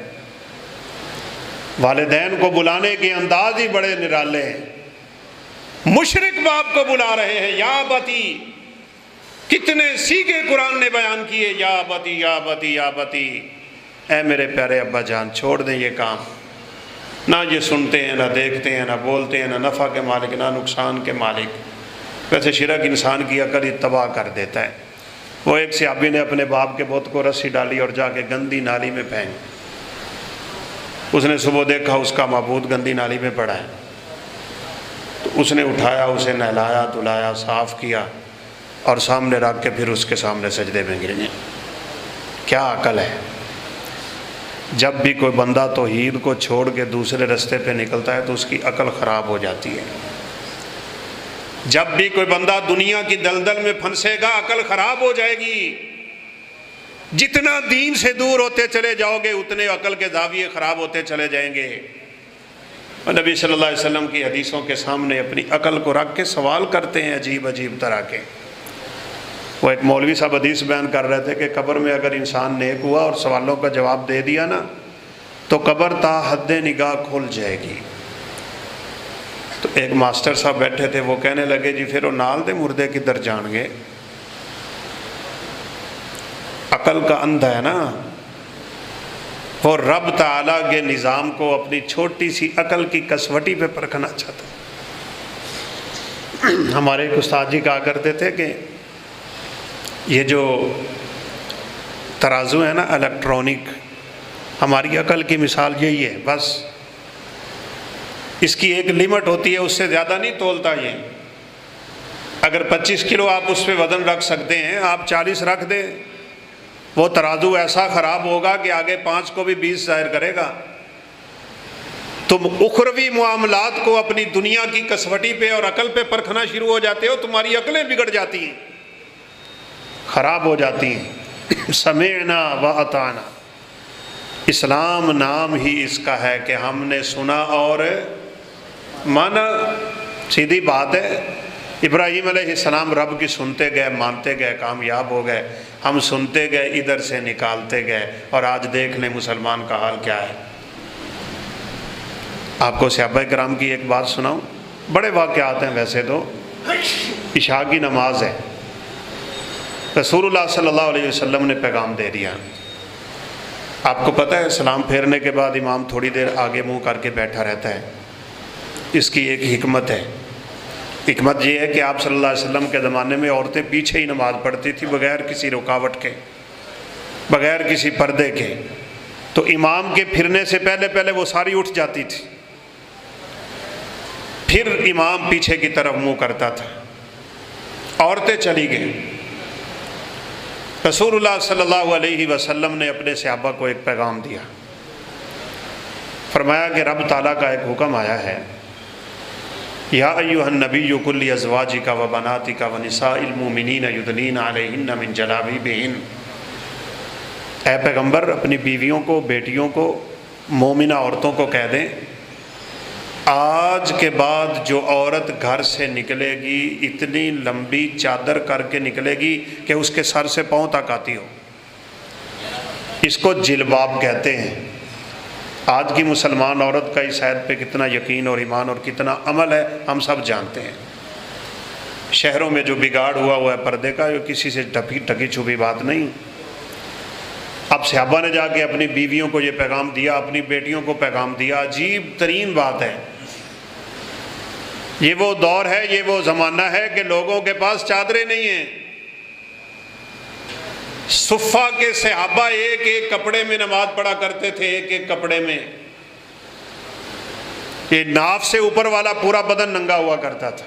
والدین کو بلانے کے انداز ہی بڑے نرالے ہیں۔ مشرک باپ کو بلا رہے ہیں، یا ابتی، کتنے سیگے قرآن نے بیان کیے، یا ابتی یا ابتی یا ابتی، اے میرے پیارے ابا جان۔ چھوڑ دیں یہ کام، نہ یہ سنتے ہیں، نہ دیکھتے ہیں، نہ بولتے ہیں، نہ نفع کے مالک نہ نقصان کے مالک۔ ویسے شرک انسان کی عقل ہی تباہ کر دیتا ہے۔ وہ ایک صحابی نے اپنے باپ کے بت کو رسی ڈالی اور جا کے گندی نالی میں پھینک۔ اس نے صبح دیکھا اس کا معبود گندی نالی میں پڑا ہے، تو اس نے اٹھایا، اسے نہلایا دھلایا، صاف کیا، اور سامنے رکھ کے پھر اس کے سامنے سجدے میں گر گئے۔ کیا عقل ہے! جب بھی کوئی بندہ توحید کو چھوڑ کے دوسرے رستے پہ نکلتا ہے تو اس کی عقل خراب ہو جاتی ہے۔ جب بھی کوئی بندہ دنیا کی دلدل میں پھنسے گا عقل خراب ہو جائے گی۔ جتنا دین سے دور ہوتے چلے جاؤ گے اتنے عقل کے زاویے خراب ہوتے چلے جائیں گے۔ اور نبی صلی اللہ علیہ وسلم کی حدیثوں کے سامنے اپنی عقل کو رکھ کے سوال کرتے ہیں عجیب عجیب طرح کے۔ وہ ایک مولوی صاحب حدیث بیان کر رہے تھے کہ قبر میں اگر انسان نیک ہوا اور سوالوں کا جواب دے دیا نا تو قبر تا حد نگاہ کھل جائے گی۔ تو ایک ماسٹر صاحب بیٹھے تھے، وہ کہنے لگے جی پھر وہ نال دے مردے کدھر جان گے؟ عقل کا اندھا ہے نا، وہ رب تعالیٰ کے نظام کو اپنی چھوٹی سی عقل کی کسوٹی پہ پرکھنا چاہتا ہے۔ ہمارے ایک استاد جی کہا کرتے تھے کہ یہ جو ترازو ہے نا الیکٹرانک، ہماری عقل کی مثال یہی ہے، بس اس کی ایک لمٹ ہوتی ہے، اس سے زیادہ نہیں تولتا یہ۔ اگر 25 کلو آپ اس پہ وزن رکھ سکتے ہیں، آپ 40 رکھ دیں، وہ ترازو ایسا خراب ہوگا کہ آگے 5 کو بھی 20 ظاہر کرے گا۔ تم اخروی معاملات کو اپنی دنیا کی کسوٹی پہ اور عقل پہ پرکھنا شروع ہو جاتے ہو، تمہاری عقلیں بگڑ جاتی ہیں، خراب ہو جاتی ہیں۔ سمعنا واطعنا، اسلام نام ہی اس کا ہے کہ ہم نے سنا اور مانا۔ سیدھی بات ہے، ابراہیم علیہ السلام رب کی سنتے گئے، مانتے گئے، کامیاب ہو گئے۔ ہم سنتے گئے، ادھر سے نکالتے گئے، اور آج دیکھ لیں مسلمان کا حال کیا ہے۔ آپ کو صحابہ کرام کی ایک بات سناؤں، بڑے واقعات ہیں ویسے تو۔ عشاء کی نماز ہے، رسول اللہ صلی اللہ علیہ وسلم نے پیغام دے دیا۔ آپ کو پتہ ہے سلام پھیرنے کے بعد امام تھوڑی دیر آگے منہ کر کے بیٹھا رہتا ہے۔ اس کی ایک حکمت ہے۔ حکمت یہ ہے کہ آپ صلی اللہ علیہ وسلم کے زمانے میں عورتیں پیچھے ہی نماز پڑھتی تھی، بغیر کسی رکاوٹ کے، بغیر کسی پردے کے۔ تو امام کے پھرنے سے پہلے پہلے وہ ساری اٹھ جاتی تھی، پھر امام پیچھے کی طرف منہ کرتا تھا، عورتیں چلی گئیں۔ رسول اللہ صلی اللہ علیہ وسلم نے اپنے صحابہ کو ایک پیغام دیا، فرمایا کہ رب تعالیٰ کا ایک حکم آیا ہے، یا ایھا النبی قل لازواجک و بناتک و نساء المؤمنین یدنین علیہن من جلابیبہن، اے پیغمبر اپنی بیویوں کو، بیٹیوں کو، مومنہ عورتوں کو کہہ دیں آج کے بعد جو عورت گھر سے نکلے گی اتنی لمبی چادر کر کے نکلے گی کہ اس کے سر سے پاؤں تک آتی ہو، اس کو جلباب کہتے ہیں۔ آج کی مسلمان عورت کا اس عید پہ کتنا یقین اور ایمان اور کتنا عمل ہے ہم سب جانتے ہیں۔ شہروں میں جو بگاڑ ہوا ہے پردے کا، یہ کسی سے ٹکی چھپی بات نہیں۔ اب صحابہ نے جا کے اپنی بیویوں کو یہ پیغام دیا، اپنی بیٹیوں کو پیغام دیا۔ عجیب ترین بات ہے، یہ وہ دور ہے، یہ وہ زمانہ ہے کہ لوگوں کے پاس چادریں نہیں ہیں۔ صفہ کے صحابہ ایک ایک کپڑے میں نماز پڑھا کرتے تھے، ایک ایک کپڑے میں۔ یہ ناف سے اوپر والا پورا بدن ننگا ہوا کرتا تھا،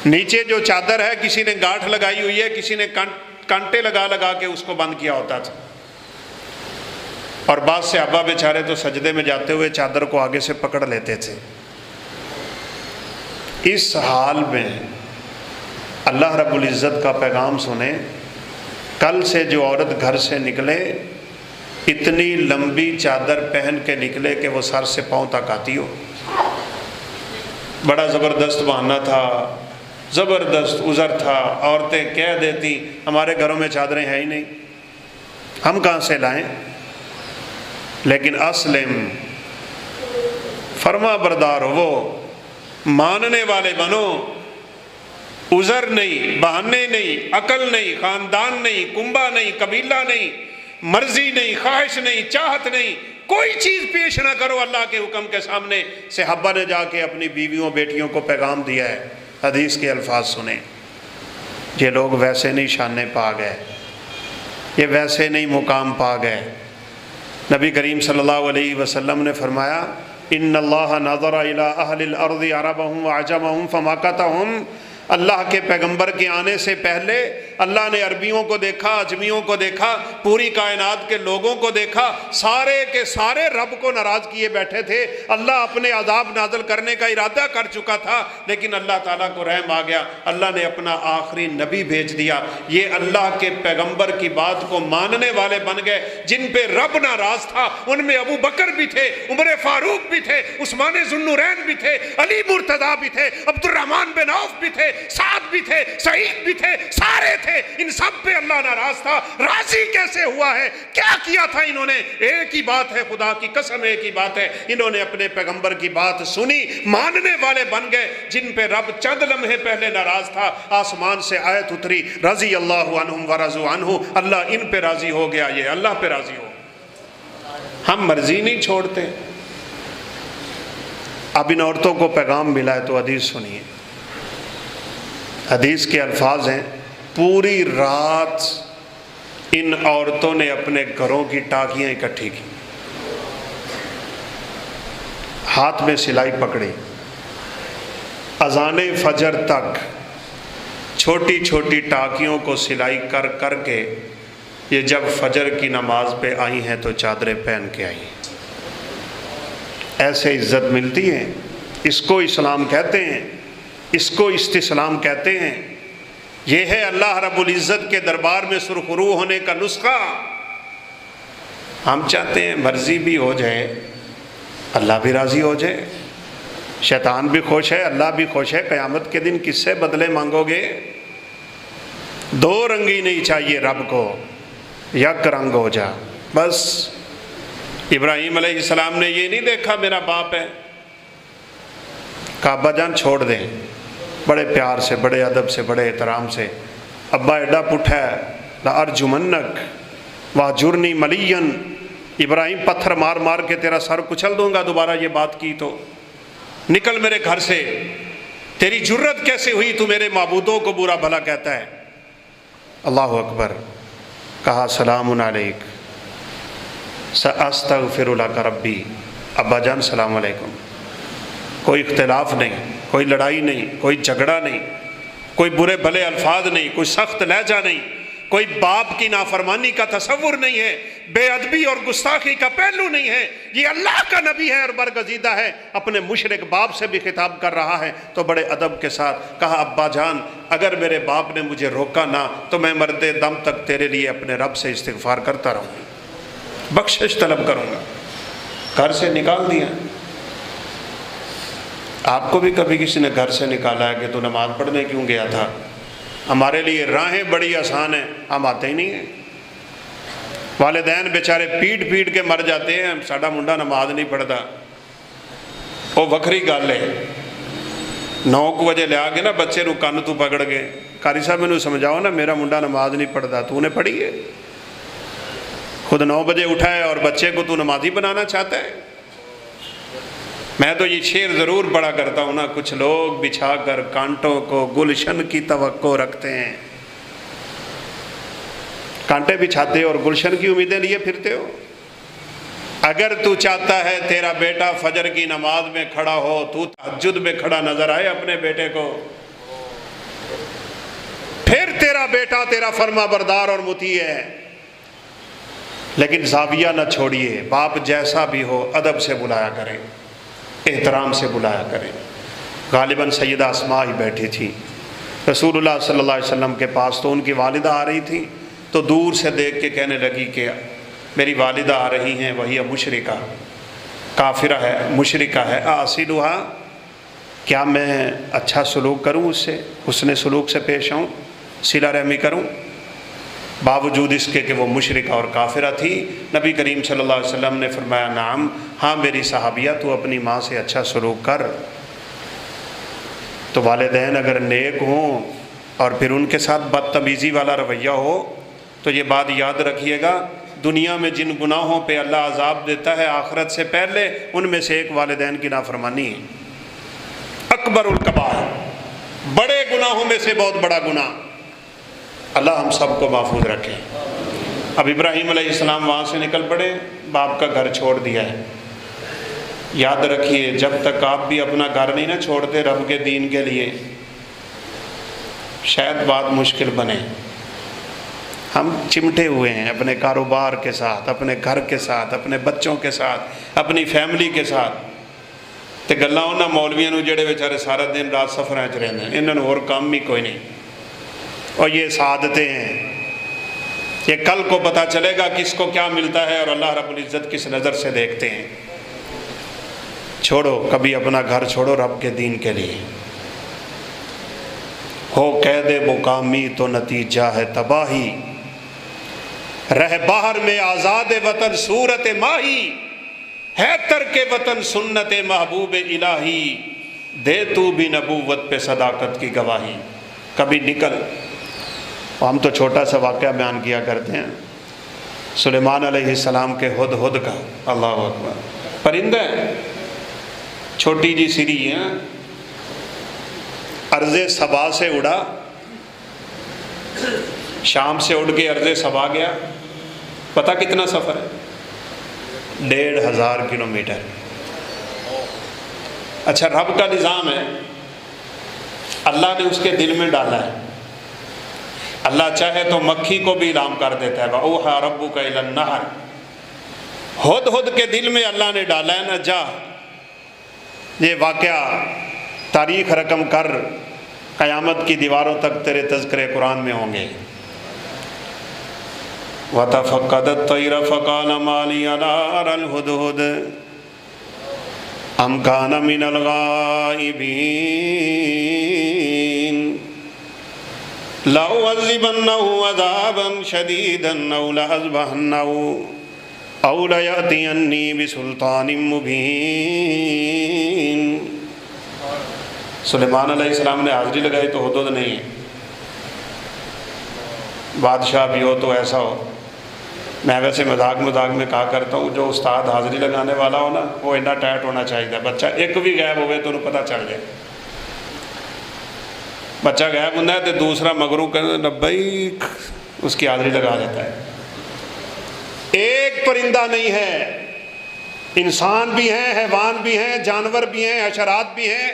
نیچے جو چادر ہے کسی نے گاٹھ لگائی ہوئی ہے، کسی نے کانٹے لگا کے اس کو بند کیا ہوتا تھا۔ اور بعض صحابہ بیچارے تو سجدے میں جاتے ہوئے چادر کو آگے سے پکڑ لیتے تھے۔ اس حال میں اللہ رب العزت کا پیغام سنیں، کل سے جو عورت گھر سے نکلے اتنی لمبی چادر پہن کے نکلے کہ وہ سر سے پاؤں تک آتی ہو۔ بڑا زبردست بہانہ تھا، زبردست عذر تھا۔ عورتیں کہہ دیتی ہمارے گھروں میں چادریں ہیں ہی نہیں، ہم کہاں سے لائیں؟ لیکن اسلم، فرما بردار ہو، ماننے والے بنو۔ عذر نہیں، بہانے نہیں، عقل نہیں، خاندان نہیں، کنبہ نہیں، قبیلہ نہیں، مرضی نہیں، خواہش نہیں، چاہت نہیں، کوئی چیز پیش نہ کرو اللہ کے حکم کے سامنے۔ صحابہ نے جا کے اپنی بیویوں بیٹیوں کو پیغام دیا ہے۔ حدیث کے الفاظ سنیں، یہ لوگ ویسے نہیں شانے پا گئے، یہ ویسے نہیں مقام پا گئے۔ نبی کریم صلی اللہ علیہ وسلم نے فرمایا ان اللہ نظر الی اہل الارض عربہم وعجمہم فماقتہم۔ اللہ کے پیغمبر کے آنے سے پہلے اللہ نے عربیوں کو دیکھا، عجمیوں کو دیکھا، پوری کائنات کے لوگوں کو دیکھا، سارے کے سارے رب کو ناراض کیے بیٹھے تھے۔ اللہ اپنے عذاب نازل کرنے کا ارادہ کر چکا تھا، لیکن اللہ تعالیٰ کو رحم آ گیا، اللہ نے اپنا آخری نبی بھیج دیا۔ یہ اللہ کے پیغمبر کی بات کو ماننے والے بن گئے، جن پہ رب ناراض تھا ان میں ابو بکر بھی تھے، عمر فاروق بھی تھے، عثمان ذو النورین بھی تھے، علی مرتضیٰ بھی تھے، عبد الرحمن بن عوف بھی تھے، سعد بھی تھے، سعید بھی تھے، سارے تھے۔ ان سب پہ اللہ ناراض تھا۔ راضی کیسے ہوا ہے؟ کیا کیا تھا انہوں نے؟ ایک ہی بات ہے، خدا کی قسم ایک ہی بات ہے، انہوں نے اپنے پیغمبر کی بات سنی، ماننے والے بن گئے۔ جن پہ رب چند لمحے پہلے ناراض تھا، آسمان سے آیت اتری رضی اللہ عنہم ورضوا عنہ، اللہ ان پہ راضی ہو گیا، یہ اللہ پہ راضی ہو۔ ہم مرضی نہیں چھوڑتے۔ اب ان عورتوں کو پیغام ملا ہے تو حدیث سنیے۔ حدیث کے الفاظ ہیں، پوری رات ان عورتوں نے اپنے گھروں کی ٹاکیاں اکٹھی کی، ہاتھ میں سلائی پکڑی، اذان فجر تک چھوٹی چھوٹی ٹاکیوں کو سلائی کر کر کے یہ جب فجر کی نماز پہ آئی ہیں تو چادریں پہن کے آئی ہیں۔ ایسے عزت ملتی ہے، اس کو اسلام کہتے ہیں، اس کو استسلام کہتے ہیں۔ یہ ہے اللہ رب العزت کے دربار میں سرخرو ہونے کا نسخہ۔ ہم چاہتے ہیں مرضی بھی ہو جائے، اللہ بھی راضی ہو جائے، شیطان بھی خوش ہے، اللہ بھی خوش ہے۔ قیامت کے دن کس سے بدلے مانگو گے؟ دو رنگی نہیں چاہیے رب کو، یک رنگ ہو جا بس۔ ابراہیم علیہ السلام نے یہ نہیں دیکھا میرا باپ ہے، کعبہ جان چھوڑ دیں، بڑے پیار سے، بڑے ادب سے، بڑے احترام سے، ابا ایڈا پٹھا ہے، لَأَرْجُمَنَّكَ وَاهْجُرْنِي مَلِيًّا، ابراہیم پتھر مار مار کے تیرا سر کچل دوں گا دوبارہ یہ بات کی تو، نکل میرے گھر سے، تیری جرت کیسے ہوئی تو میرے معبودوں کو برا بھلا کہتا ہے؟ اللہ اکبر۔ کہا سلام علیک سأستغفر لک ربی، ابا جان سلام علیکم۔ کوئی اختلاف نہیں، کوئی لڑائی نہیں، کوئی جھگڑا نہیں، کوئی برے بھلے الفاظ نہیں، کوئی سخت لہجہ نہیں، کوئی باپ کی نافرمانی کا تصور نہیں ہے، بے ادبی اور گستاخی کا پہلو نہیں ہے۔ یہ اللہ کا نبی ہے اور برگزیدہ ہے، اپنے مشرک باپ سے بھی خطاب کر رہا ہے تو بڑے ادب کے ساتھ کہا ابا جان اگر میرے باپ نے مجھے روکا نہ تو میں مردے دم تک تیرے لیے اپنے رب سے استغفار کرتا رہوں گا، بخشش طلب کروں گا۔ گھر سے نکال دیا، آپ کو بھی کبھی کسی نے گھر سے نکالا ہے کہ تو نماز پڑھنے کیوں گیا تھا؟ ہمارے لیے راہیں بڑی آسان ہیں، ہم آتے ہی نہیں ہیں۔ والدین بیچارے پیٹ پیٹ کے مر جاتے ہیں، ساڈا منڈا نماز نہیں پڑھتا، وہ وکھری گل ہے۔ 9 بجے لیا کے نا بچے نو کن تو پکڑ کے، قاری صاحب مینوں سمجھاؤ نا، میرا منڈا نماز نہیں پڑھتا، تو نے پڑھی ہے؟ خود 9 بجے اٹھا ہے اور بچے کو تو نمازی بنانا چاہتا ہے؟ میں تو یہ شعر ضرور پڑھا کرتا ہوں نا، کچھ لوگ بچھا کر کانٹوں کو گلشن کی توقع رکھتے ہیں۔ کانٹے بچھاتے اور گلشن کی امیدیں لیے پھرتے ہو۔ اگر تو چاہتا ہے تیرا بیٹا فجر کی نماز میں کھڑا ہو، تو تہجد میں کھڑا نظر آئے اپنے بیٹے کو، پھر تیرا بیٹا تیرا فرما بردار اور مطیع ہے۔ لیکن زاویہ نہ چھوڑیے، باپ جیسا بھی ہو ادب سے بلایا کریں، احترام سے بلایا کریں۔ غالباً سیدہ اسماء ہی بیٹھی تھی رسول اللہ صلی اللہ علیہ وسلم کے پاس، تو ان کی والدہ آ رہی تھی، تو دور سے دیکھ کے کہنے لگی کہ میری والدہ آ رہی ہیں، وہی مشرکہ، کافرہ ہے، مشرکہ ہے، اصلھا، کیا میں اچھا سلوک کروں اس سے، حسن سلوک سے پیش آؤں، صلہ رحمی کروں؟ باوجود اس کے کہ وہ مشرکہ اور کافرہ تھی، نبی کریم صلی اللہ علیہ وسلم نے فرمایا نعم، ہاں میری صحابیہ، تو اپنی ماں سے اچھا سلوک کر۔ تو والدین اگر نیک ہوں اور پھر ان کے ساتھ بدتمیزی والا رویہ ہو، تو یہ بات یاد رکھیے گا، دنیا میں جن گناہوں پہ اللہ عذاب دیتا ہے آخرت سے پہلے، ان میں سے ایک والدین کی نافرمانی ہے۔ اکبر الکبائر، بڑے گناہوں میں سے بہت بڑا گناہ۔ اللہ ہم سب کو محفوظ رکھے۔ اب ابراہیم علیہ السلام وہاں سے نکل پڑے، باپ کا گھر چھوڑ دیا ہے۔ یاد رکھیے، جب تک آپ بھی اپنا گھر نہیں نہ چھوڑتے رب کے دین کے لیے، شاید بات مشکل بنے۔ ہم چمٹے ہوئے ہیں اپنے کاروبار کے ساتھ، اپنے گھر کے ساتھ، اپنے بچوں کے ساتھ، اپنی فیملی کے ساتھ، تے گلاں انہاں مولویاں نو جڑے بیچارے سارا دن رات سفراں وچ رہندے ہیں، انہاں نوں اور کام ہی کوئی نہیں، اور یہ سعادتیں ہیں۔ یہ کل کو پتہ چلے گا کس کو کیا ملتا ہے اور اللہ رب العزت کس نظر سے دیکھتے ہیں۔ چھوڑو، کبھی اپنا گھر چھوڑو رب کے دین کے لیے۔ ہو قید مقامی تو نتیجہ ہے تباہی، رہ باہر میں آزاد وطن صورت ماہی، ہے ترک وطن سنت محبوب الہی، دے تو بھی نبوت پہ صداقت کی گواہی۔ کبھی نکل، ہم تو چھوٹا سا واقعہ بیان کیا کرتے ہیں سلیمان علیہ السلام کے ہدہد کا، اللہ اکبر، پرندہ ہے، چھوٹی جی سری ہے، ارض سبا سے اڑا، شام سے اڑ کے ارض سبا گیا، پتہ کتنا سفر ہے؟ 1500 کلومیٹر۔ اچھا، رب کا نظام ہے، اللہ نے اس کے دل میں ڈالا ہے، اللہ چاہے تو مکھی کو بھی اعلام کر دیتا ہے، وَأَوْحَىٰ رَبُّكَ إِلَى النَّحْلِ، ہدہد کے دل میں اللہ نے ڈالا ہے نا، جا یہ واقعہ تاریخ رقم کر، قیامت کی دیواروں تک تیرے تذکرے قرآن میں ہوں گے۔ وَتَفَقَّدَ الطَّيْرَ فَقَالَ مَا لِيَ لَا أَرَى الْهُدْهُدَ أَمْ كَانَ مِنَ الْغَائِبِينَ لَأُعَذِّبَنَّهُ عَذَابًا شَدِيدًا أَوْ لَأَذْبَحَنَّهُ أَوْ لَيَأْتِيَنِّي بِسُلْطَانٍ مُبِينٍ۔ سلیمان علیہ السلام نے حاضری لگائی تو ہدہد نہیں ہے، بادشاہ بھی ہو تو ایسا ہو۔ میں ویسے مذاق میں کہا کرتا ہوں، جو استاد حاضری لگانے والا ہو نا، وہ اتنا ٹائٹ ہونا چاہیے، بچہ ایک بھی غائب ہوئے تو انہوں پتہ چل جائے۔ بچہ غائب ہوتا ہے تو دوسرا مگرو کرنا لبیک، اس کی حاضری لگا دیتا ہے۔ ایک پرندہ نہیں ہے، انسان بھی ہیں، حیوان بھی ہیں، جانور بھی ہیں، حشرات بھی ہیں،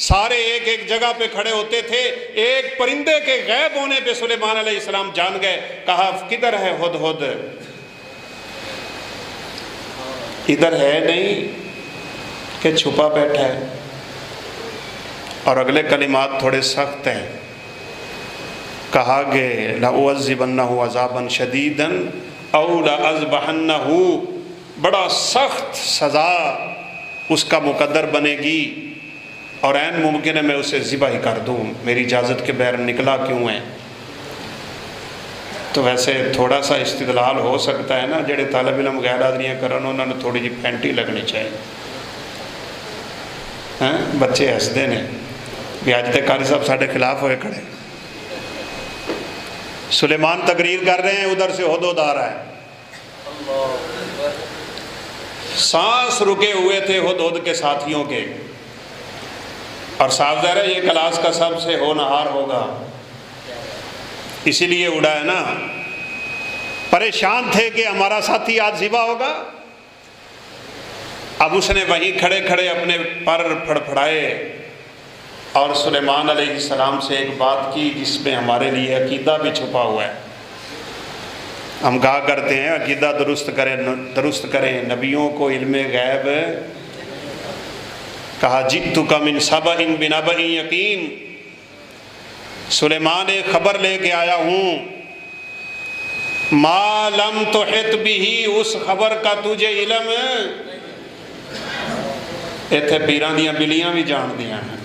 سارے ایک ایک جگہ پہ کھڑے ہوتے تھے۔ ایک پرندے کے غائب ہونے پہ سلیمان علیہ السلام جان گئے، کہا کدھر ہے ہدہد؟ ادھر ہے نہیں کہ چھپا بیٹھا ہے۔ اور اگلے کلمات تھوڑے سخت ہیں، کہا کہ لَأُعَذِّبَنَّهُ عَذَابًا شَدِيدًا أَوْ لَأَذْبَحَنَّهُ، بڑا سخت سزا اس کا مقدر بنے گی، اور عین ممکن ہے میں اسے ذبح ہی کر دوں، میری اجازت کے بغیر نکلا کیوں ہے؟ تو ویسے تھوڑا سا استدلال ہو سکتا ہے نا، جڑے طالب علم غیر حاضریاں کرن انہوں نے تھوڑی جی پینٹی لگنی چاہیے. بچے ہستے نے بھی اج تک قاری صاحب ساڈے خلاف ہوئے کھڑے. سلیمان تقریر کر رہے ہیں، ادھر سے ہدہد آ رہا ہے. سانس رکے ہوئے تھے ہدہد کے ساتھیوں کے، اور صاف ظاہر ہے یہ کلاس کا سب سے ہونہار ہوگا، اسی لیے اڑا ہے نا. پریشان تھے کہ ہمارا ساتھی آج ذبح ہوگا. اب اس نے وہیں کھڑے کھڑے اپنے پر پھڑپھڑائے اور سلیمان علیہ السلام سے ایک بات کی جس میں ہمارے لیے عقیدہ بھی چھپا ہوا ہے. ہم کہا کرتے ہیں عقیدہ درست کریں، نبیوں کو علم غیب. کہا جئتک من سبأ بنبأ یقین، سلیمان ایک خبر لے کے آیا ہوں، ما لم تحط بھی، اس خبر کا تجھے علم. ایتھے پیران دیاں بلیاں بھی جان دیاں ہیں.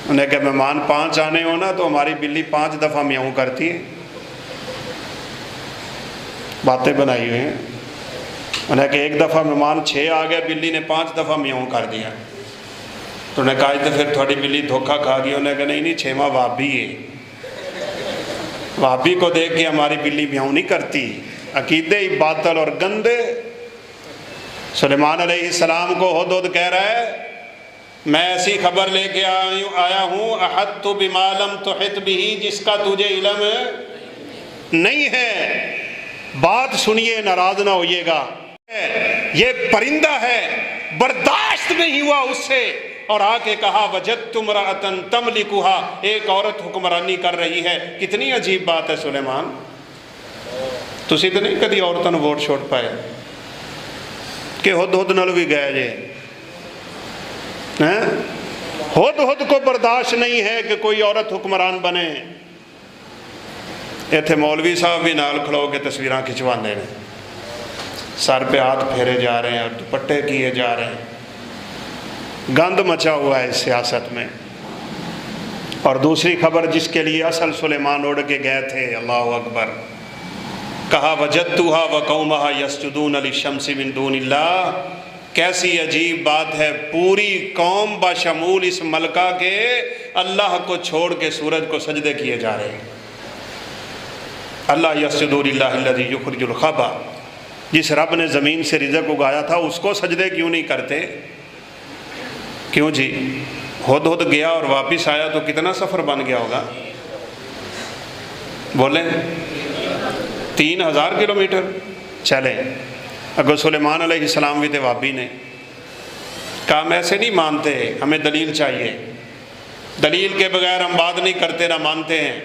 انہیں کہ مہمان 5 آنے ہو نا تو ہماری بلی 5 دفعہ میاؤں کرتی ہے. باتیں بنائی ہوئی ہیں. انہیں کہ ایک دفعہ مہمان 6 آ گئے، بلی نے 5 دفعہ میاؤں کر دیا. تو انہیں کہا تو پھر تھوڑی بلی دھوکہ کھا گئی. انہیں کہا نہیں 6واں وہابی ہے، وہابی کو دیکھ کے ہماری بلی میاؤں نہیں کرتی. عقیدے ہی باطل اور گندے. سلیمان علیہ السلام کو ہدہد کہہ رہا ہے میں ایسی خبر لے کے آیا ہوں، احطت بما لم تحط بھی، جس کا تجھے علم نہیں ہے. بات سنیے، ناراض نہ ہوئیے گا. یہ پرندہ ہے، برداشت نہیں ہوا اس سے، اور آ کے کہا وجدت امرأۃ تملکها، ایک عورت حکمرانی کر رہی ہے. کتنی عجیب بات ہے سلیمان. تسی تو نہیں کدی عورتوں نے ووٹ چھوڑ پائے کہ ہدہد نال بھی گئے جے. ہدہد کو برداشت نہیں ہے کہ کوئی عورت حکمران بنے. ایتھے مولوی صاحب بھی نال کھلو کے تصویراں کھچواندے ہیں، سر پہ ہاتھ پھیرے جا رہے ہیں اور دوپٹے کیے جا رہے ہیں. گند مچا ہوا ہے اس سیاست میں. اور دوسری خبر جس کے لیے اصل سلیمان اڑ کے گئے تھے، اللہ اکبر، کہا وجدتها وقومها يسجدون للشمس من دون اللہ. کیسی عجیب بات ہے، پوری قوم بشمول اس ملکہ کے اللہ کو چھوڑ کے سورج کو سجدے کیے جا رہے ہیں. اللہ یسجدوا للہ الذی یخرج الخبا، جس رب نے زمین سے رزق اگایا تھا اس کو سجدے کیوں نہیں کرتے؟ کیوں جی؟ ہدہد گیا اور واپس آیا تو کتنا سفر بن گیا ہوگا؟ بولیں 3000 کلومیٹر چلیں. اگر سلیمان علیہ السلام بھی تھے وابی نے کہا ہم ایسے نہیں مانتے، ہمیں دلیل چاہیے، دلیل کے بغیر ہم بات نہیں کرتے نہ مانتے ہیں.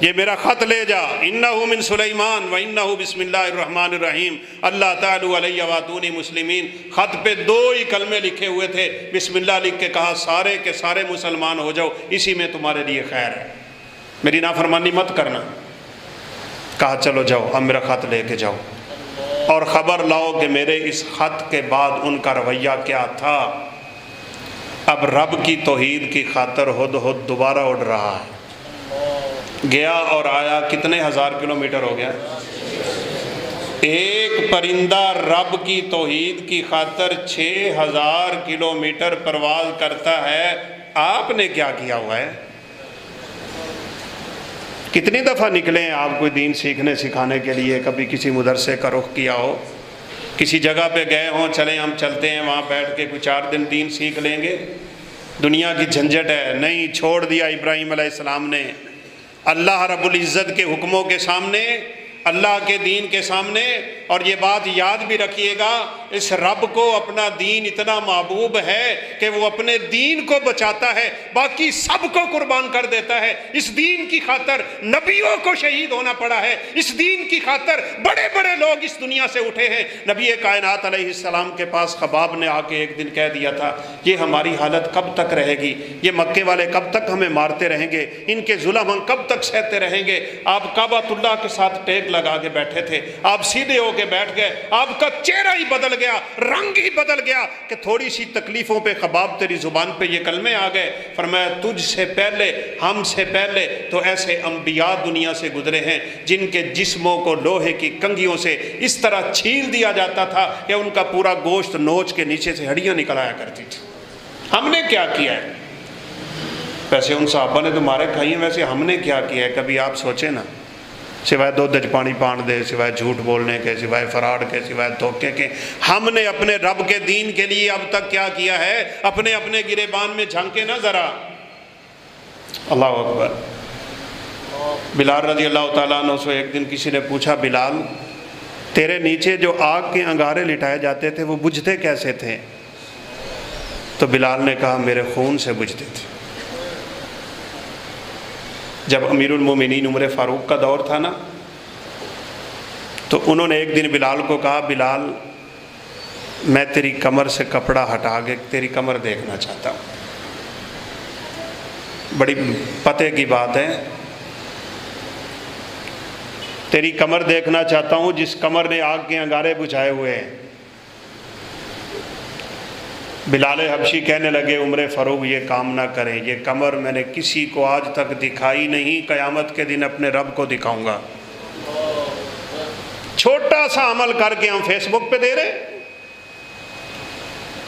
یہ میرا خط لے جا، انہو من سلیمان و انہو بسم اللہ الرحمن الرحیم اللہ تعالی علیہ واتونی مسلمین. خط پہ 2 ہی کلمے لکھے ہوئے تھے، بسم اللہ لکھ کے کہا سارے کے سارے مسلمان ہو جاؤ، اسی میں تمہارے لیے خیر ہے، میری نافرمانی مت کرنا. کہا چلو جاؤ، اب میرا خط لے کے جاؤ اور خبر لاؤ کہ میرے اس خط کے بعد ان کا رویہ کیا تھا. اب رب کی توحید کی خاطر ہدہد دوبارہ اڑ رہا ہے. گیا اور آیا، کتنے 1000 کلومیٹر ہو گیا؟ ایک پرندہ رب کی توحید کی خاطر 6000 کلومیٹر پرواز کرتا ہے. آپ نے کیا کیا ہوا ہے؟ کتنی دفعہ نکلے ہیں آپ کوئی دین سیکھنے سکھانے کے لیے؟ کبھی کسی مدرسے کا رخ کیا ہو، کسی جگہ پہ گئے ہوں، چلیں ہم چلتے ہیں وہاں بیٹھ کے کوئی 4 دن دین سیکھ لیں گے؟ دنیا کی جھنجھٹ ہے. نہیں، چھوڑ دیا ابراہیم علیہ السلام نے اللہ رب العزت کے حکموں کے سامنے، اللہ کے دین کے سامنے. اور یہ بات یاد بھی رکھیے گا، اس رب کو اپنا دین اتنا محبوب ہے کہ وہ اپنے دین کو بچاتا ہے، باقی سب کو قربان کر دیتا ہے. اس دین کی خاطر نبیوں کو شہید ہونا پڑا ہے، اس دین کی خاطر بڑے بڑے لوگ اس دنیا سے اٹھے ہیں. نبی کائنات علیہ السلام کے پاس خباب نے آ کے ایک دن کہہ دیا تھا یہ ہماری حالت کب تک رہے گی، یہ مکے والے کب تک ہمیں مارتے رہیں گے، ان کے ظلم ہم کب تک سہتے رہیں گے. آپ کعبۃ اللہ کے ساتھ ٹیک لگا کے بیٹھے تھے، آپ سیدھے ہو کے بیٹھ گئے، آپ کا چہرہ ہی بدل گیا، رنگ ہی بدل گیا کہ تھوڑی سی تکلیفوں پہ خباب تیری زبان پہ یہ کلمے آ گئے۔ فرمایا تجھ سے پہلے، ہم سے پہلے تو ایسے انبیاء دنیا سے گزرے ہیں جن کے جسموں کو لوہے کی کنگھیوں سے اس طرح چھیل دیا جاتا تھا کہ ان کا پورا گوشت نوچ کے نیچے سے ہڈیاں نکل آیا کرتی تھی۔ ہم نے کیا کیا ہے؟ ویسے ان صحابہ نے تو مارے کھائی ہیں، ویسے ہم نے کیا کیا ہے؟ کبھی آپ سوچیں نا، سوائے دودھ پانی پان دے، سوائے جھوٹ بولنے کے، سوائے فراڈ کے، سوائے دھوکے کے، ہم نے اپنے رب کے دین کے لیے اب تک کیا کیا ہے؟ اپنے اپنے گریبان میں جھانکے نہ ذرا۔ اللہ اکبر۔ بلال رضی اللہ تعالیٰ عنہ سے ایک دن کسی نے پوچھا، بلال تیرے نیچے جو آگ کے انگارے لٹائے جاتے تھے وہ بجھتے کیسے تھے؟ تو بلال نے کہا میرے خون سے بجھتے تھے۔ جب امیر المومنین عمر فاروق کا دور تھا نا، تو انہوں نے ایک دن بلال کو کہا، بلال میں تیری کمر سے کپڑا ہٹا کے تیری کمر دیکھنا چاہتا ہوں۔ بڑی پتے کی بات ہے، تیری کمر دیکھنا چاہتا ہوں جس کمر نے آگ کے انگارے بجھائے ہوئے ہیں۔ بلال حبشی کہنے لگے، عمر فاروق یہ کام نہ کریں، یہ کمر میں نے کسی کو آج تک دکھائی نہیں، قیامت کے دن اپنے رب کو دکھاؤں گا۔ چھوٹا سا عمل کر کے ہم فیس بک پہ دے رہے،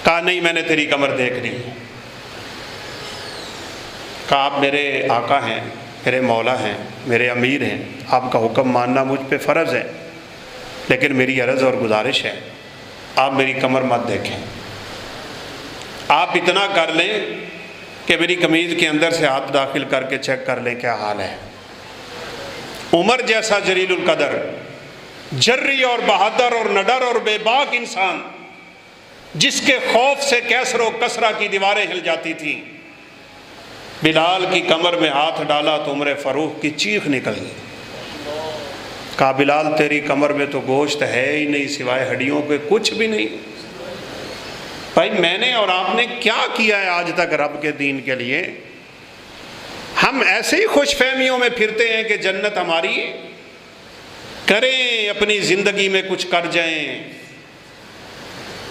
کہا نہیں میں نے تیری کمر دیکھ لی۔ کہا آپ میرے آقا ہیں، میرے مولا ہیں، میرے امیر ہیں، آپ کا حکم ماننا مجھ پہ فرض ہے، لیکن میری عرض اور گزارش ہے آپ میری کمر مت دیکھیں، آپ اتنا کر لیں کہ میری قمیض کے اندر سے ہاتھ داخل کر کے چیک کر لیں کیا حال ہے۔ عمر جیسا جلیل القدر، جری اور بہادر اور نڈر اور بے باک انسان، جس کے خوف سے کیسر و کسرا کی دیواریں ہل جاتی تھیں، بلال کی کمر میں ہاتھ ڈالا تو عمر فاروق کی چیخ نکل گئی۔ کہا بلال تیری کمر میں تو گوشت ہے ہی نہیں، سوائے ہڈیوں کے کچھ بھی نہیں۔ بھائی میں نے اور آپ نے کیا کیا ہے آج تک رب کے دین کے لیے؟ ہم ایسے ہی خوش فہمیوں میں پھرتے ہیں کہ جنت ہماری ہے، کریں اپنی زندگی میں کچھ کر جائیں۔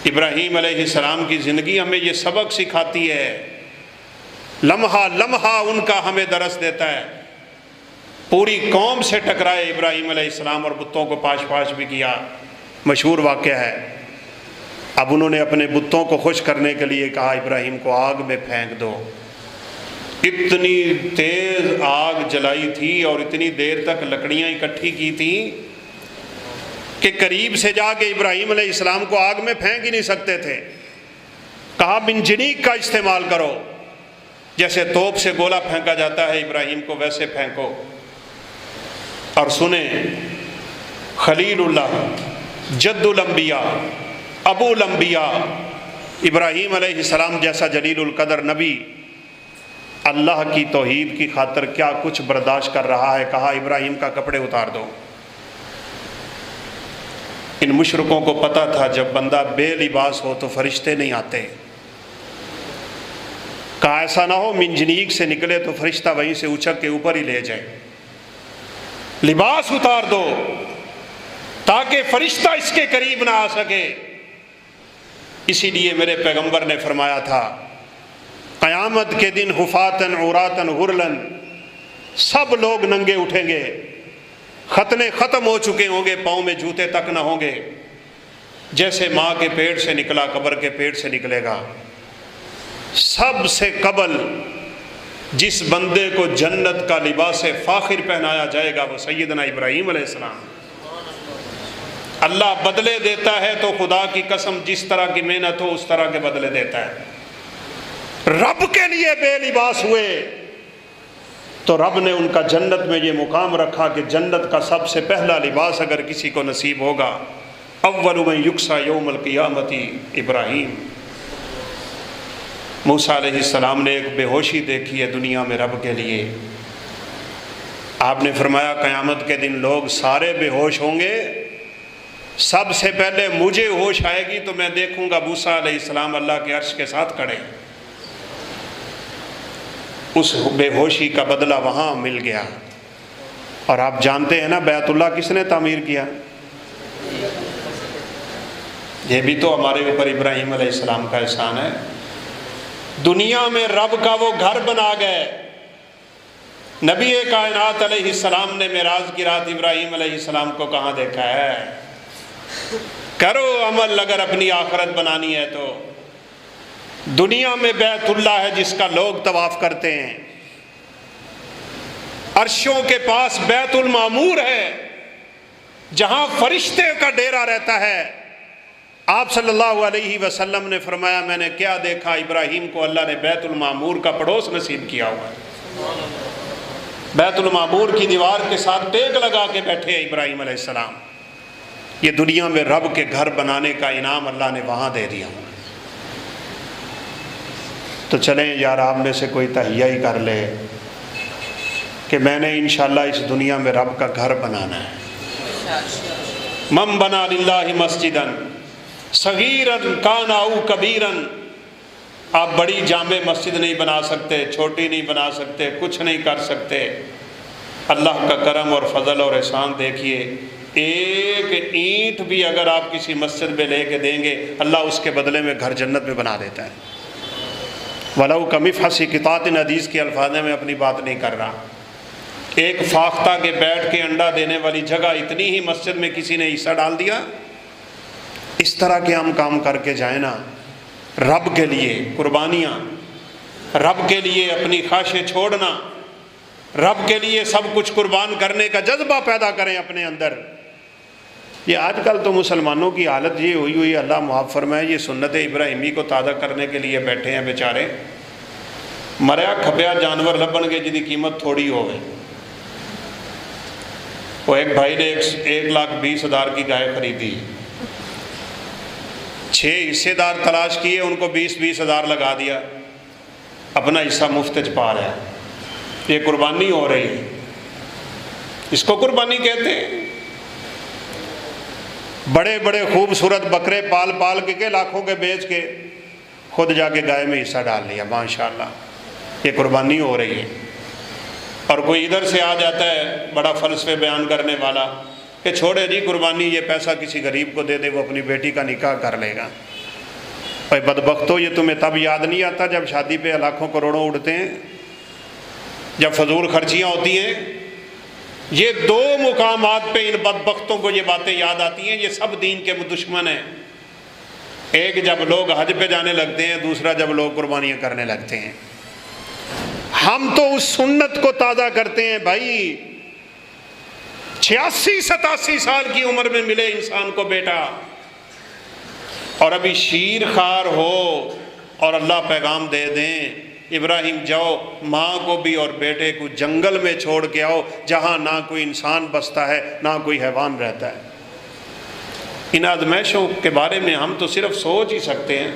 ابراہیم علیہ السلام کی زندگی ہمیں یہ سبق سکھاتی ہے، لمحہ لمحہ ان کا ہمیں درس دیتا ہے۔ پوری قوم سے ٹکرائے ابراہیم علیہ السلام اور بتوں کو پاش پاش بھی کیا، مشہور واقعہ ہے۔ اب انہوں نے اپنے بتوں کو خوش کرنے کے لیے کہا ابراہیم کو آگ میں پھینک دو۔ اتنی تیز آگ جلائی تھی اور اتنی دیر تک لکڑیاں اکٹھی کی تھیں کہ قریب سے جا کے ابراہیم علیہ السلام کو آگ میں پھینک ہی نہیں سکتے تھے۔ کہا منجنیق کا استعمال کرو، جیسے توپ سے گولا پھینکا جاتا ہے ابراہیم کو ویسے پھینکو۔ اور سنیں، خلیل اللہ، جد الانبیاء، ابو الانبیاء، ابراہیم علیہ السلام جیسا جلیل القدر نبی اللہ کی توحید کی خاطر کیا کچھ برداشت کر رہا ہے۔ کہا ابراہیم کا کپڑے اتار دو۔ ان مشرکوں کو پتہ تھا جب بندہ بے لباس ہو تو فرشتے نہیں آتے۔ کہا ایسا نہ ہو منجنیق سے نکلے تو فرشتہ وہیں سے اچک کے اوپر ہی لے جائے، لباس اتار دو تاکہ فرشتہ اس کے قریب نہ آ سکے۔ اسی لیے میرے پیغمبر نے فرمایا تھا قیامت کے دن حفاتن عوراتن غرلن، سب لوگ ننگے اٹھیں گے، ختنے ختم ہو چکے ہوں گے، پاؤں میں جوتے تک نہ ہوں گے، جیسے ماں کے پیٹ سے نکلا قبر کے پیٹ سے نکلے گا۔ سب سے قبل جس بندے کو جنت کا لباس فاخر پہنایا جائے گا وہ سیدنا ابراہیم علیہ السلام۔ اللہ بدلے دیتا ہے تو خدا کی قسم جس طرح کی محنت ہو اس طرح کے بدلے دیتا ہے۔ رب کے لیے بے لباس ہوئے تو رب نے ان کا جنت میں یہ مقام رکھا کہ جنت کا سب سے پہلا لباس اگر کسی کو نصیب ہوگا، اول من یکسا یوم القیامت ابراہیم۔ موسیٰ علیہ السلام نے ایک بے ہوشی دیکھی ہے دنیا میں رب کے لیے۔ آپ نے فرمایا قیامت کے دن لوگ سارے بے ہوش ہوں گے، سب سے پہلے مجھے ہوش آئے گی تو میں دیکھوں گا موسیٰ علیہ السلام اللہ کے عرش کے ساتھ کھڑے۔ اس بے ہوشی کا بدلہ وہاں مل گیا۔ اور آپ جانتے ہیں نا بیت اللہ کس نے تعمیر کیا؟ یہ بھی تو ہمارے اوپر ابراہیم علیہ السلام کا احسان ہے۔ دنیا میں رب کا وہ گھر بنا گئے۔ نبی کائنات علیہ السلام نے معراج کی رات ابراہیم علیہ السلام کو کہاں دیکھا ہے؟ کرو عمل اگر اپنی آخرت بنانی ہے تو۔ دنیا میں بیت اللہ ہے جس کا لوگ طواف کرتے ہیں، عرشوں کے پاس بیت المعمور ہے جہاں فرشتے کا ڈیرا رہتا ہے۔ آپ صلی اللہ علیہ وسلم نے فرمایا میں نے کیا دیکھا، ابراہیم کو اللہ نے بیت المعمور کا پڑوس نصیب کیا ہوا ہے۔ بیت المعمور کی دیوار کے ساتھ ٹیک لگا کے بیٹھے ابراہیم علیہ السلام۔ یہ دنیا میں رب کے گھر بنانے کا انعام اللہ نے وہاں دے دیا۔ تو چلیں یار آپ میں سے کوئی تہیہ ہی کر لے کہ میں نے انشاءاللہ اس دنیا میں رب کا گھر بنانا ہے۔ من بنا للہ مسجدا صغیرا کان او کبیرا۔ آپ بڑی جامع مسجد نہیں بنا سکتے، چھوٹی نہیں بنا سکتے، کچھ نہیں کر سکتے۔ اللہ کا کرم اور فضل اور احسان دیکھیے، ایک اینٹ بھی اگر آپ کسی مسجد میں لے کے دیں گے اللہ اس کے بدلے میں گھر جنت میں بنا دیتا ہے۔ وَلَوْ كَمِفْحَصِ قِطَاطٍ، حدیث کے الفاظ میں اپنی بات نہیں کر رہا۔ ایک فاختہ کے بیٹھ کے انڈا دینے والی جگہ اتنی ہی مسجد میں کسی نے حصہ ڈال دیا۔ اس طرح کے ہم کام کر کے جائیں نا، رب کے لیے قربانیاں، رب کے لیے اپنی خواہشیں چھوڑنا، رب کے لیے سب کچھ قربان کرنے کا جذبہ پیدا کریں اپنے اندر۔ یہ آج کل تو مسلمانوں کی حالت یہ ہوئی اللہ معاف فرمائے، یہ سنت ابراہیمی کو تازہ کرنے کے لیے بیٹھے ہیں بیچارے۔ مریا کھپیا جانور لبن گے جن کی قیمت تھوڑی ہوئے۔ وہ ایک بھائی نے 1,20,000 کی گائے خریدی، 6 حصے دار تلاش کیے، ان کو 20,000 لگا دیا، اپنا حصہ مفت پا رہا ہے۔ یہ قربانی ہو رہی ہے، اس کو قربانی کہتے ہیں۔ بڑے بڑے خوبصورت بکرے پال کے لاکھوں کے بیچ کے خود جا کے گائے میں حصہ ڈال لیا، ماشاءاللہ یہ قربانی ہو رہی ہے۔ اور کوئی ادھر سے آ جاتا ہے بڑا فلسفے بیان کرنے والا کہ چھوڑے جی قربانی، یہ پیسہ کسی غریب کو دے دے، وہ اپنی بیٹی کا نکاح کر لے گا۔ بھائی بدبختو، یہ تمہیں تب یاد نہیں آتا جب شادی پہ لاکھوں کروڑوں اڑتے ہیں، جب فضول خرچیاں ہوتی ہیں۔ یہ 2 مقامات پہ ان بدبختوں کو یہ باتیں یاد آتی ہیں۔ یہ سب دین کے دشمن ہیں۔ ایک جب لوگ حج پہ جانے لگتے ہیں، دوسرا جب لوگ قربانیاں کرنے لگتے ہیں۔ ہم تو اس سنت کو تازہ کرتے ہیں بھائی۔ 86-87 سال کی عمر میں ملے انسان کو بیٹا، اور ابھی شیر خوار ہو اور اللہ پیغام دے دیں ابراہیم جاؤ ماں کو بھی اور بیٹے کو جنگل میں چھوڑ کے آؤ جہاں نہ کوئی انسان بستا ہے نہ کوئی حیوان رہتا ہے۔ ان آزمائشوں کے بارے میں ہم تو صرف سوچ ہی سکتے ہیں۔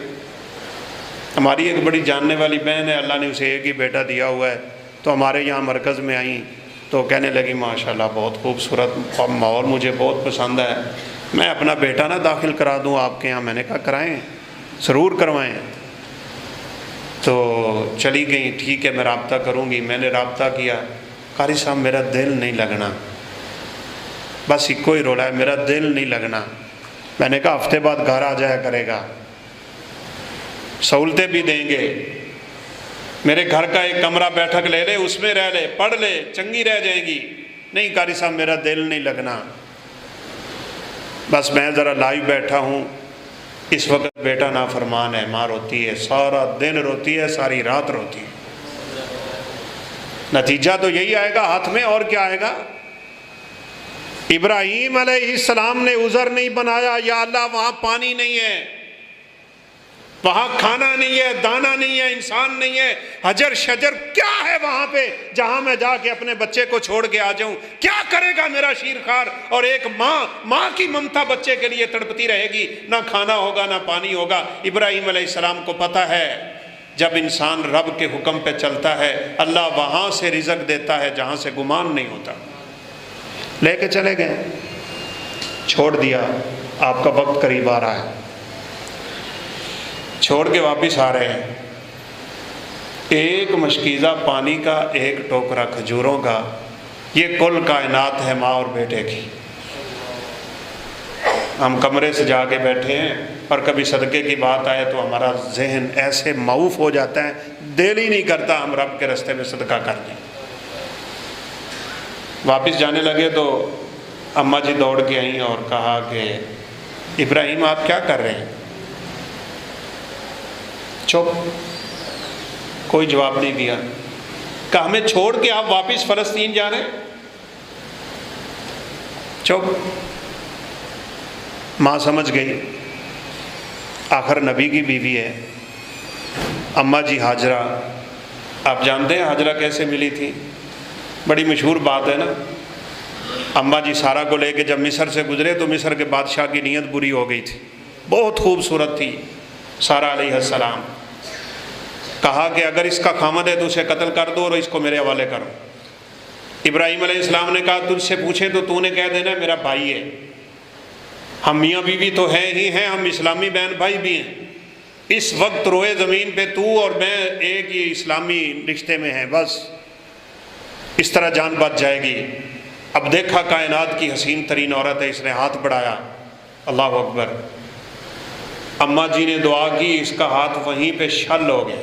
ہماری ایک بڑی جاننے والی بہن ہے، اللہ نے اسے ایک ہی بیٹا دیا ہوا ہے، تو ہمارے یہاں مرکز میں آئیں تو کہنے لگی ماشاءاللہ بہت خوبصورت ماحول مجھے بہت پسند ہے، میں اپنا بیٹا نہ داخل کرا دوں آپ کے یہاں۔ میں نے کہا کرائیں، ضرور کروائیں۔ تو چلی گئیں، ٹھیک ہے میں رابطہ کروں گی۔ میں نے رابطہ کیا، قاری صاحب میرا دل نہیں لگنا، بس ایک ہی رولا ہے، میرا دل نہیں لگنا۔ میں نے کہا ہفتے بعد گھر آ جایا کرے گا، سہولتیں بھی دیں گے، میرے گھر کا ایک کمرہ بیٹھک لے لے، اس میں رہ لے، پڑھ لے، چنگی رہ جائے گی۔ نہیں قاری صاحب میرا دل نہیں لگنا، بس میں ذرا لائیو بیٹھا ہوں۔ اس وقت بیٹا نافرمان ہے، ماں روتی ہے، سارا دن روتی ہے، ساری رات روتی ہے۔ نتیجہ تو یہی آئے گا ہاتھ میں، اور کیا آئے گا؟ ابراہیم علیہ السلام نے عذر نہیں بنایا، یا اللہ وہاں پانی نہیں ہے، وہاں کھانا نہیں ہے، دانا نہیں ہے، انسان نہیں ہے، حجر شجر کیا ہے وہاں پہ جہاں میں جا کے اپنے بچے کو چھوڑ کے آ جاؤں؟ کیا کرے گا میرا شیرخوار؟ اور ایک ماں کی ممتا بچے کے لیے تڑپتی رہے گی، نہ کھانا ہوگا نہ پانی ہوگا۔ ابراہیم علیہ السلام کو پتہ ہے جب انسان رب کے حکم پہ چلتا ہے اللہ وہاں سے رزق دیتا ہے جہاں سے گمان نہیں ہوتا۔ لے کے چلے گئے، چھوڑ دیا، آپ کا وقت قریب آ رہا ہے، چھوڑ کے واپس آ رہے ہیں۔ ایک مشکیزہ پانی کا، ایک ٹوکرا کھجوروں کا، یہ کل کائنات ہے ماں اور بیٹے کی۔ ہم کمرے سے جا کے بیٹھے ہیں اور کبھی صدقے کی بات آئے تو ہمارا ذہن ایسے معوف ہو جاتا ہے، دل ہی نہیں کرتا ہم رب کے راستے میں صدقہ کر دیں۔ واپس جانے لگے تو اماں جی دوڑ کے آئیں اور کہا کہ ابراہیم آپ کیا کر رہے ہیں؟ چپ، کوئی جواب نہیں دیا۔ کہ ہمیں چھوڑ کے آپ واپس فلسطین جا رہے ہیں؟ چپ۔ ماں سمجھ گئی، آخر نبی کی بیوی ہے۔ اماں جی ہاجرہ، آپ جانتے ہیں ہاجرہ کیسے ملی تھی؟ بڑی مشہور بات ہے نا۔ اماں جی سارہ کو لے کے جب مصر سے گزرے تو مصر کے بادشاہ کی نیت بری ہو گئی تھی، بہت خوبصورت تھی سارہ علیہ السلام۔ کہا کہ اگر اس کا خامد ہے تو اسے قتل کر دو اور اس کو میرے حوالے کرو۔ ابراہیم علیہ السلام نے کہا تجھ سے پوچھیں تو تو نے کہہ دینا میرا بھائی ہے، ہم میاں بیوی تو ہیں ہی ہیں، ہم اسلامی بہن بھائی بھی ہیں، اس وقت روئے زمین پہ تو اور میں ایک ہی اسلامی رشتے میں ہیں، بس اس طرح جان بچ جائے گی۔ اب دیکھا کائنات کی حسین ترین عورت ہے، اس نے ہاتھ بڑھایا، اللہ اکبر۔ اماں جی نے دعا کی، اس کا ہاتھ وہیں پہ شل ہو گیا۔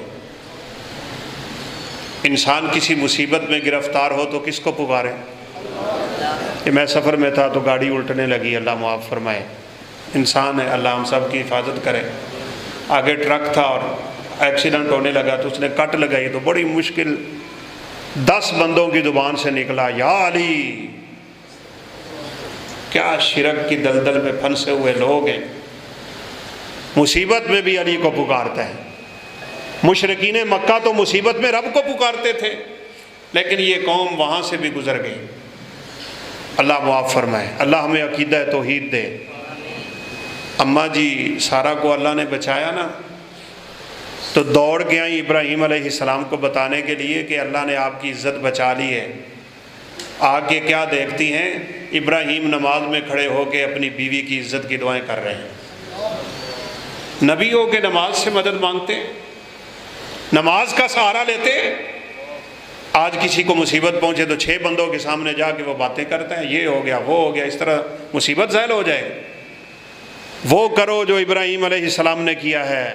انسان کسی مصیبت میں گرفتار ہو تو کس کو پکارے؟ کہ میں سفر میں تھا تو گاڑی الٹنے لگی، اللہ معاف فرمائے، انسان ہے، اللہ ہم سب کی حفاظت کرے۔ آگے ٹرک تھا اور ایکسیڈنٹ ہونے لگا تو اس نے کٹ لگائی تو بڑی مشکل 10 بندوں کی زبان سے نکلا یا علی۔ کیا شرک کی دلدل میں پھنسے ہوئے لوگ ہیں، مصیبت میں بھی علی کو پکارتا ہے۔ مشرکین مکہ تو مصیبت میں رب کو پکارتے تھے، لیکن یہ قوم وہاں سے بھی گزر گئی۔ اللہ معاف فرمائے، اللہ ہمیں عقیدہ توحید دے۔ اماں جی سارہ کو اللہ نے بچایا نا، تو دوڑ کے آئیں ابراہیم علیہ السلام کو بتانے کے لیے کہ اللہ نے آپ کی عزت بچا لی ہے۔ آگے کیا دیکھتی ہیں؟ ابراہیم نماز میں کھڑے ہو کے اپنی بیوی کی عزت کی دعائیں کر رہے ہیں۔ نبی ہو کے نماز سے مدد مانگتے، نماز کا سہارا لیتے۔ آج کسی کو مصیبت پہنچے تو 6 بندوں کے سامنے جا کے وہ باتیں کرتا ہے، یہ ہو گیا وہ ہو گیا، اس طرح مصیبت زائل ہو جائے۔ وہ کرو جو ابراہیم علیہ السلام نے کیا ہے۔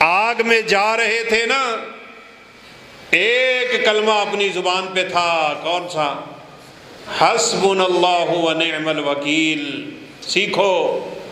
آگ میں جا رہے تھے نا، ایک کلمہ اپنی زبان پہ تھا، کون سا؟ حسبنا اللہ و نعم الوکیل۔ سیکھو،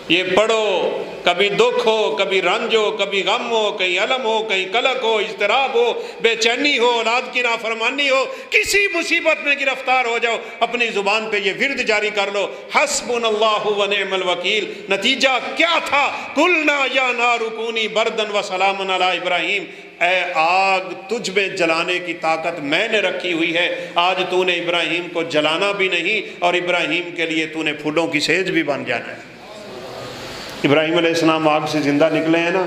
یہ پڑھو، کبھی دکھ ہو، کبھی رنج ہو، کبھی غم ہو، کہیں الم ہو، کہیں قلق ہو، اضطراب ہو، بے چینی ہو، اولاد کی نافرمانی ہو، کسی مصیبت میں گرفتار ہو جاؤ، اپنی زبان پہ یہ ورد جاری کر لو، حسبنا اللہ و نعم الوکیل۔ نتیجہ کیا تھا؟ قلنا یا نار کونی بردن و سلام علی ابراہیم۔ اے آگ، تجھ میں جلانے کی طاقت میں نے رکھی ہوئی ہے، آج تو نے ابراہیم کو جلانا بھی نہیں اور ابراہیم کے لیے تو نے پھولوں کی سیج بھی بن جانا ہے۔ ابراہیم علیہ السلام آگ سے زندہ نکلے ہیں نا،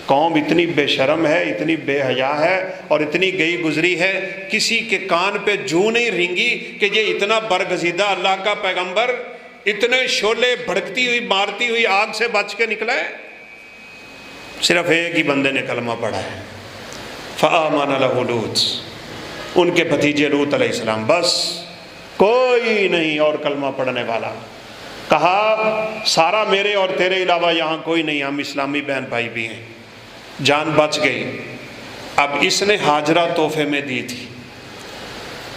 قوم اتنی بے شرم ہے، اتنی بے حیا ہے اور اتنی گئی گزری ہے، کسی کے کان پہ جوں نہیں رینگی کہ یہ اتنا برگزیدہ اللہ کا پیغمبر اتنے شعلے بھڑکتی ہوئی مارتی ہوئی آگ سے بچ کے نکلا ہے۔ صرف ایک ہی بندے نے کلمہ پڑھا ہے، فآمن لہ لوط، ان کے بھتیجے لوط علیہ السلام، بس کوئی نہیں اور کلمہ پڑھنے والا۔ کہا سارا میرے اور تیرے علاوہ یہاں کوئی نہیں، ہم اسلامی بہن بھائی بھی ہیں۔ جان بچ گئی۔ اب اس نے ہاجرہ تحفے میں دی تھی،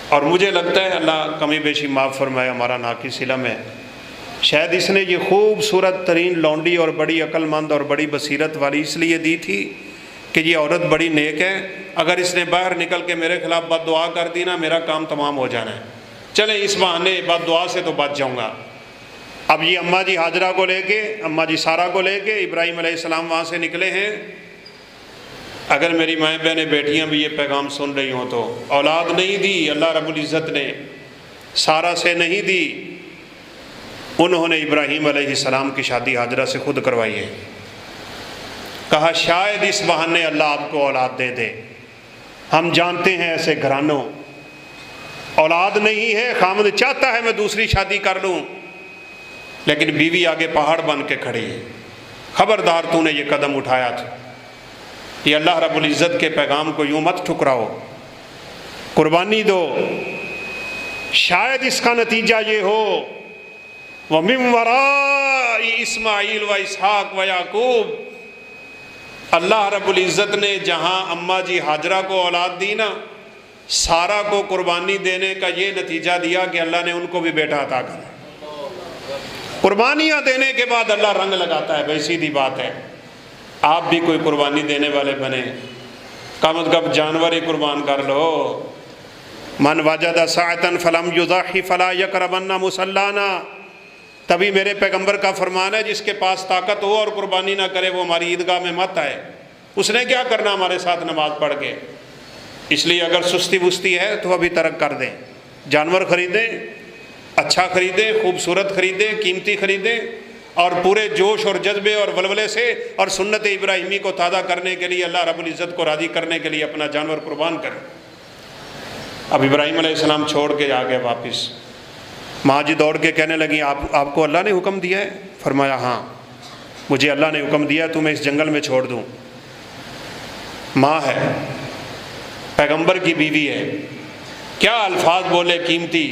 اور مجھے لگتا ہے اللہ کمی بیشی معاف فرمائے، ہمارا ناقص علم ہے، شاید اس نے یہ خوبصورت ترین لونڈی اور بڑی عقل مند اور بڑی بصیرت والی اس لیے دی تھی کہ یہ عورت بڑی نیک ہے، اگر اس نے باہر نکل کے میرے خلاف بد دعا کر دی نا، میرا کام تمام ہو جانا ہے، چلیں اس بہانے بد دعا سے تو بچ جاؤں گا۔ اب یہ اماں جی ہاجرہ کو لے کے، اماں جی سارہ کو لے کے ابراہیم علیہ السلام وہاں سے نکلے ہیں۔ اگر میری مائیں بہنیں بیٹیاں بھی یہ پیغام سن رہی ہوں تو اولاد نہیں دی اللہ رب العزت نے، سارہ سے نہیں دی، انہوں نے ابراہیم علیہ السلام کی شادی ہاجرہ سے خود کروائی ہے۔ کہا شاید اس بہانے اللہ آپ کو اولاد دے دے، ہم جانتے ہیں ایسے گھرانوں اولاد نہیں ہے، خامد چاہتا ہے میں دوسری شادی کر لوں، لیکن بیوی آگے پہاڑ بن کے کھڑی ہے، خبردار تو نے یہ قدم اٹھایا تھا، یہ اللہ رب العزت کے پیغام کو یوں مت ٹھکراؤ، قربانی دو۔ شاید اس کا نتیجہ یہ ہو وَمِن وَرَاءِ اسماعیل و اسحاق و یعقوب، اللہ رب العزت نے جہاں اماں جی ہاجرہ کو اولاد دی نا، سارا کو قربانی دینے کا یہ نتیجہ دیا کہ اللہ نے ان کو بھی بیٹا عطا کرا۔ قربانیاں دینے کے بعد اللہ رنگ لگاتا ہے، بھائی سیدھی بات ہے، آپ بھی کوئی قربانی دینے والے بنے، کم از کم جانور ہی قربان کر لو۔ من وجد ساعة فلم یضحی فلا یقربن مصلانا، تبھی میرے پیغمبر کا فرمان ہے جس کے پاس طاقت ہو اور قربانی نہ کرے وہ ہماری عیدگاہ میں مت آئے۔ اس نے کیا کرنا ہمارے ساتھ نماز پڑھ کے؟ اس لیے اگر سستی وستی ہے تو ابھی ترک کر دیں، جانور خریدیں، اچھا خریدیں، خوبصورت خریدیں، قیمتی خریدیں، اور پورے جوش اور جذبے اور ولولے سے اور سنت ابراہیمی کو تازہ کرنے کے لیے، اللہ رب العزت کو راضی کرنے کے لیے اپنا جانور قربان کریں۔ اب ابراہیم علیہ السلام چھوڑ کے آ گئے واپس، ماں جی دوڑ کے کہنے لگی آپ کو اللہ نے حکم دیا ہے؟ فرمایا ہاں مجھے اللہ نے حکم دیا تو میں اس جنگل میں چھوڑ دوں۔ ماں ہے، پیغمبر کی بیوی ہے، کیا الفاظ بولے قیمتی،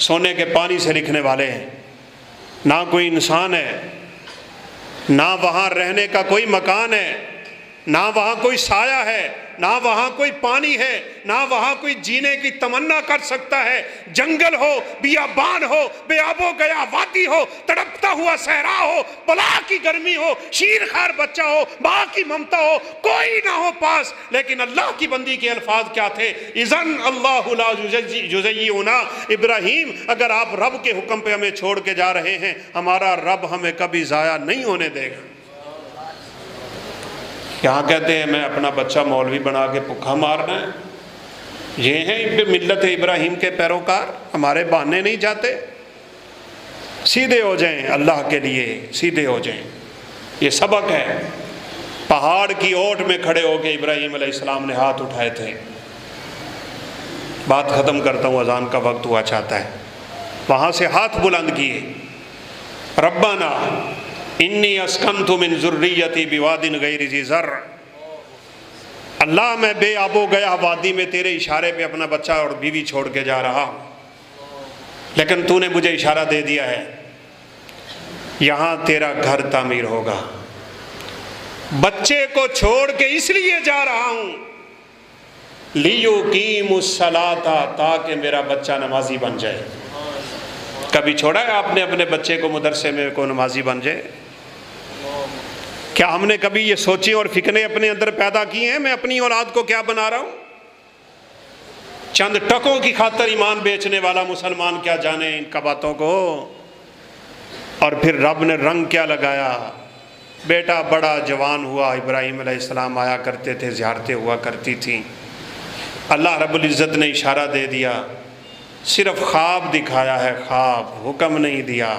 سونے کے پانی سے لکھنے والے ہیں۔ نہ کوئی انسان ہے، نہ وہاں رہنے کا کوئی مکان ہے، نہ وہاں کوئی سایہ ہے، نہ وہاں کوئی پانی ہے، نہ وہاں کوئی جینے کی تمنا کر سکتا ہے۔ جنگل ہو، بیابان ہو، بے آب و گیا وادی ہو، تڑپتا ہوا صحرا ہو، بلا کی گرمی ہو، شیر خار بچہ ہو، ماں کی ممتا ہو، کوئی نہ ہو پاس، لیکن اللہ کی بندی کے الفاظ کیا تھے؟ اذن اللہ لا یضیعنا، ابراہیم اگر آپ رب کے حکم پہ ہمیں چھوڑ کے جا رہے ہیں، ہمارا رب ہمیں کبھی ضائع نہیں ہونے دے گا۔ یہاں کہتے ہیں میں اپنا بچہ مولوی بنا کے بھوکا مارنا ہے، یہ ہیں ملت ابراہیم کے پیروکار، ہمارے بہانے نہیں جاتے۔ سیدھے ہو جائیں اللہ کے لیے، سیدھے ہو جائیں، یہ سبق ہے۔ پہاڑ کی اوٹ میں کھڑے ہو کے ابراہیم علیہ السلام نے ہاتھ اٹھائے تھے۔ بات ختم کرتا ہوں، اذان کا وقت ہوا چاہتا ہے۔ وہاں سے ہاتھ بلند کیے، ربنا انی اسکنت من ذریتی بواد غیر ذی زرع، اللہ میں بے آب و گیا وادی میں تیرے اشارے پہ اپنا بچہ اور بیوی چھوڑ کے جا رہا ہوں، لیکن تو نے مجھے اشارہ دے دیا ہے یہاں تیرا گھر تعمیر ہوگا۔ بچے کو چھوڑ کے اس لیے جا رہا ہوں لیقیم الصلاۃ، تاکہ میرا بچہ نمازی بن جائے۔ کبھی چھوڑا ہے آپ نے اپنے بچے کو مدرسے میں کو نمازی بن جائے؟ کیا ہم نے کبھی یہ سوچیں اور فکریں اپنے اندر پیدا کی ہیں میں اپنی اولاد کو کیا بنا رہا ہوں؟ چند ٹکوں کی خاطر ایمان بیچنے والا مسلمان کیا جانے ان کا باتوں کو۔ اور پھر رب نے رنگ کیا لگایا، بیٹا بڑا جوان ہوا، ابراہیم علیہ السلام آیا کرتے تھے، زیارتیں ہوا کرتی تھیں، اللہ رب العزت نے اشارہ دے دیا، صرف خواب دکھایا ہے، خواب، حکم نہیں دیا۔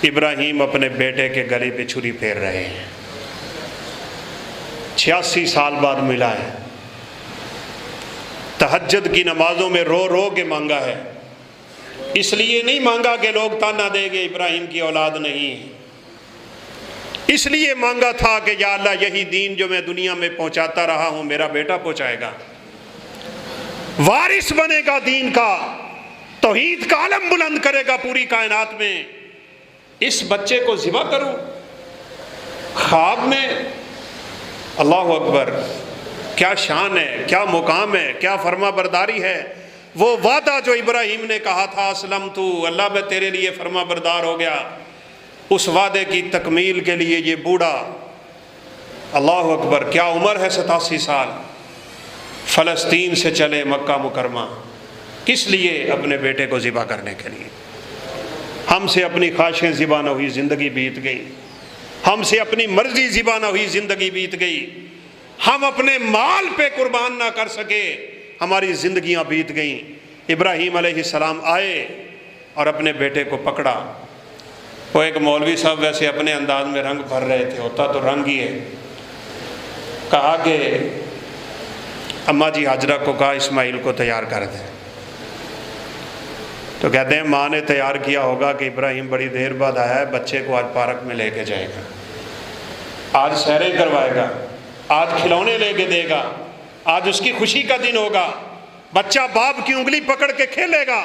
ابراہیم اپنے بیٹے کے گلے پہ چھری پھیر رہے ہیں، 86 سال بعد ملا ہے، تہجد کی نمازوں میں رو رو کے مانگا ہے، اس لیے نہیں مانگا کہ لوگ تانا دیں گے ابراہیم کی اولاد نہیں، اس لیے مانگا تھا کہ یا اللہ یہی دین جو میں دنیا میں پہنچاتا رہا ہوں میرا بیٹا پہنچائے گا، وارث بنے گا دین کا، توحید کا علم بلند کرے گا پوری کائنات میں، اس بچے کو ذبح کروں خواب میں۔ اللہ اکبر، کیا شان ہے، کیا مقام ہے، کیا فرما برداری ہے۔ وہ وعدہ جو ابراہیم نے کہا تھا اسلمت، اللہ میں تیرے لیے فرما بردار ہو گیا، اس وعدے کی تکمیل کے لیے یہ بوڑھا، اللہ اکبر کیا عمر ہے، 87 سال، فلسطین سے چلے مکہ مکرمہ، کس لیے؟ اپنے بیٹے کو ذبح کرنے کے لیے۔ ہم سے اپنی خواہشیں ذبح نہ ہوئی، زندگی بیت گئی، ہم سے اپنی مرضی ذبح نہ ہوئی، زندگی بیت گئی، ہم اپنے مال پہ قربان نہ کر سکے، ہماری زندگیاں بیت گئیں۔ ابراہیم علیہ السلام آئے اور اپنے بیٹے کو پکڑا۔ وہ ایک مولوی صاحب ویسے اپنے انداز میں رنگ بھر رہے تھے، ہوتا تو رنگ ہی ہے، کہا کہ اماں جی ہاجرہ کو کہا اسماعیل کو تیار کر دیں، تو کہتے ہیں ماں نے تیار کیا ہوگا کہ ابراہیم بڑی دیر بعد آیا ہے، بچے کو آج پارک میں لے کے جائے گا، آج سیریں کروائے گا، آج کھلونے لے کے دے گا، آج اس کی خوشی کا دن ہوگا۔ بچہ باپ کی انگلی پکڑ کے کھیلے گا،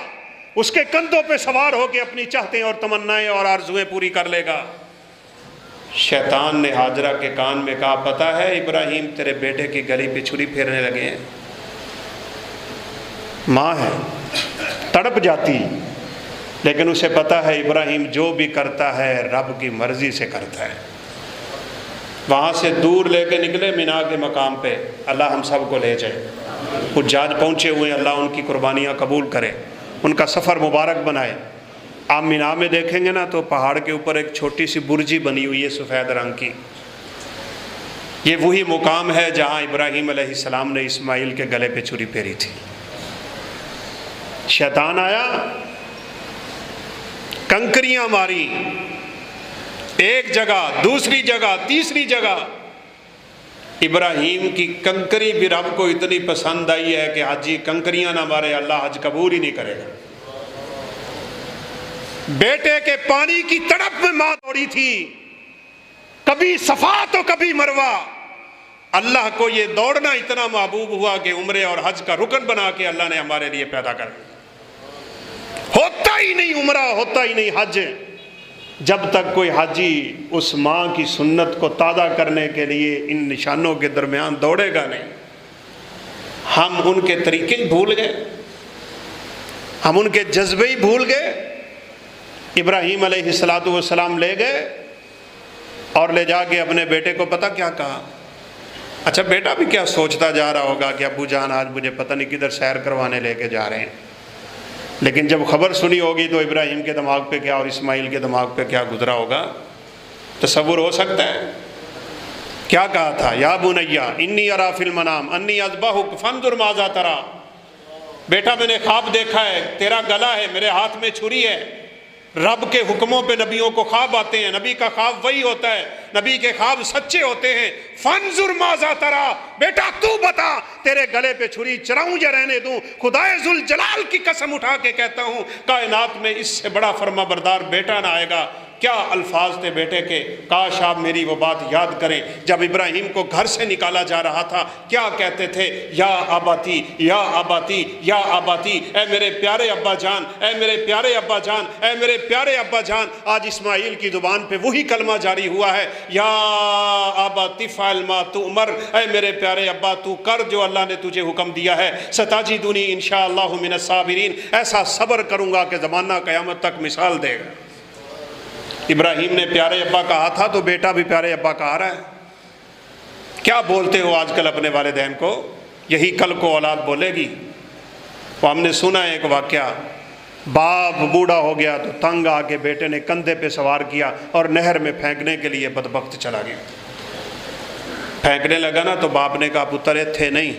اس کے کندھوں پہ سوار ہو کے اپنی چاہتیں اور تمنائیں اور آرزویں پوری کر لے گا۔ شیطان نے ہاجرہ کے کان میں کہا، پتہ ہے ابراہیم تیرے بیٹے کی گلی پہ چھری پھیرنے لگے ہیں۔ ماں ہے، تڑپ جاتی، لیکن اسے پتہ ہے ابراہیم جو بھی کرتا ہے رب کی مرضی سے کرتا ہے۔ وہاں سے دور لے کے نکلے مینا کے مقام پہ، اللہ ہم سب کو لے جائے۔ حجاج پہنچے ہوئے، اللہ ان کی قربانیاں قبول کرے، ان کا سفر مبارک بنائے۔ آپ مینا میں دیکھیں گے نا تو پہاڑ کے اوپر ایک چھوٹی سی برجی بنی ہوئی ہے سفید رنگ کی، یہ وہی مقام ہے جہاں ابراہیم علیہ السلام نے اسماعیل کے گلے پہ چھری پھیری تھی۔ شیطان آیا، کنکریاں ماری، ایک جگہ، دوسری جگہ، تیسری جگہ۔ ابراہیم کی کنکری بھی رب کو اتنی پسند آئی ہے کہ حاجی کنکریاں نہ مارے اللہ حج قبول ہی نہیں کرے گا۔ بیٹے کے پانی کی تڑپ میں ماں دوڑی تھی، کبھی صفا تو کبھی مروہ۔ اللہ کو یہ دوڑنا اتنا محبوب ہوا کہ عمرے اور حج کا رکن بنا کے اللہ نے ہمارے لیے پیدا کر دیا۔ ہوتا ہی نہیں عمرہ، ہوتا ہی نہیں حج جب تک کوئی حاجی اس ماں کی سنت کو تازہ کرنے کے لیے ان نشانوں کے درمیان دوڑے گا نہیں۔ ہم ان کے طریقے ہی بھول گئے، ہم ان کے جذبے ہی بھول گئے۔ ابراہیم علیہ السلام لے گئے اور لے جا کے اپنے بیٹے کو پتہ کیا کہا؟ اچھا بیٹا بھی کیا سوچتا جا رہا ہوگا کہ ابو جان آج مجھے پتہ نہیں کدھر سیر کروانے لے کے جا رہے ہیں، لیکن جب خبر سنی ہوگی تو ابراہیم کے دماغ پہ کیا اور اسماعیل کے دماغ پہ کیا گزرا ہوگا، تصور ہو سکتا ہے؟ کیا کہا تھا؟ یا بنیا انی ارا فی المنام انی اذبحک فانظر ماذا تری، بیٹا میں نے خواب دیکھا ہے، تیرا گلا ہے، میرے ہاتھ میں چھری ہے۔ رب کے حکموں پہ نبیوں کو خواب آتے ہیں، نبی کا خواب وہی ہوتا ہے، نبی کے خواب سچے ہوتے ہیں۔ فانظر ماذا تری، بیٹا تو بتا تیرے گلے پہ چھری چراؤں یا رہنے دوں؟ خدائے ذوالجلال کی قسم اٹھا کے کہتا ہوں کائنات میں اس سے بڑا فرما بردار بیٹا نہ آئے گا۔ کیا الفاظ تھے بیٹے کے، کاش آپ میری وہ بات یاد کریں جب ابراہیم کو گھر سے نکالا جا رہا تھا کیا کہتے تھے؟ یا آباتی یا آباتی یا آباتی، اے میرے پیارے ابا جان، اے میرے پیارے ابا جان، اے میرے پیارے ابا جان۔ آج اسماعیل کی زبان پہ وہی کلمہ جاری ہوا ہے، یا آباتی فعل ما تؤمر، اے میرے پیارے ابا تو کر جو اللہ نے تجھے حکم دیا ہے۔ ستجدنی انشاءاللہ من الصابرین، ایسا صبر کروں گا کہ زمانہ قیامت تک مثال دے گا۔ ابراہیم نے پیارے ابا کہا تھا تو بیٹا بھی پیارے ابا کہا رہا ہے۔ کیا بولتے ہو آج کل اپنے والدین کو؟ یہی کل کو اولاد بولے گی۔ وہ ہم نے سنا ہے ایک واقعہ، باپ بوڑھا ہو گیا تو تنگ آ کے بیٹے نے کندھے پہ سوار کیا اور نہر میں پھینکنے کے لیے بدبخت چلا گیا۔ پھینکنے لگا نا تو باپ نے کہا پتر ایتھے نہیں،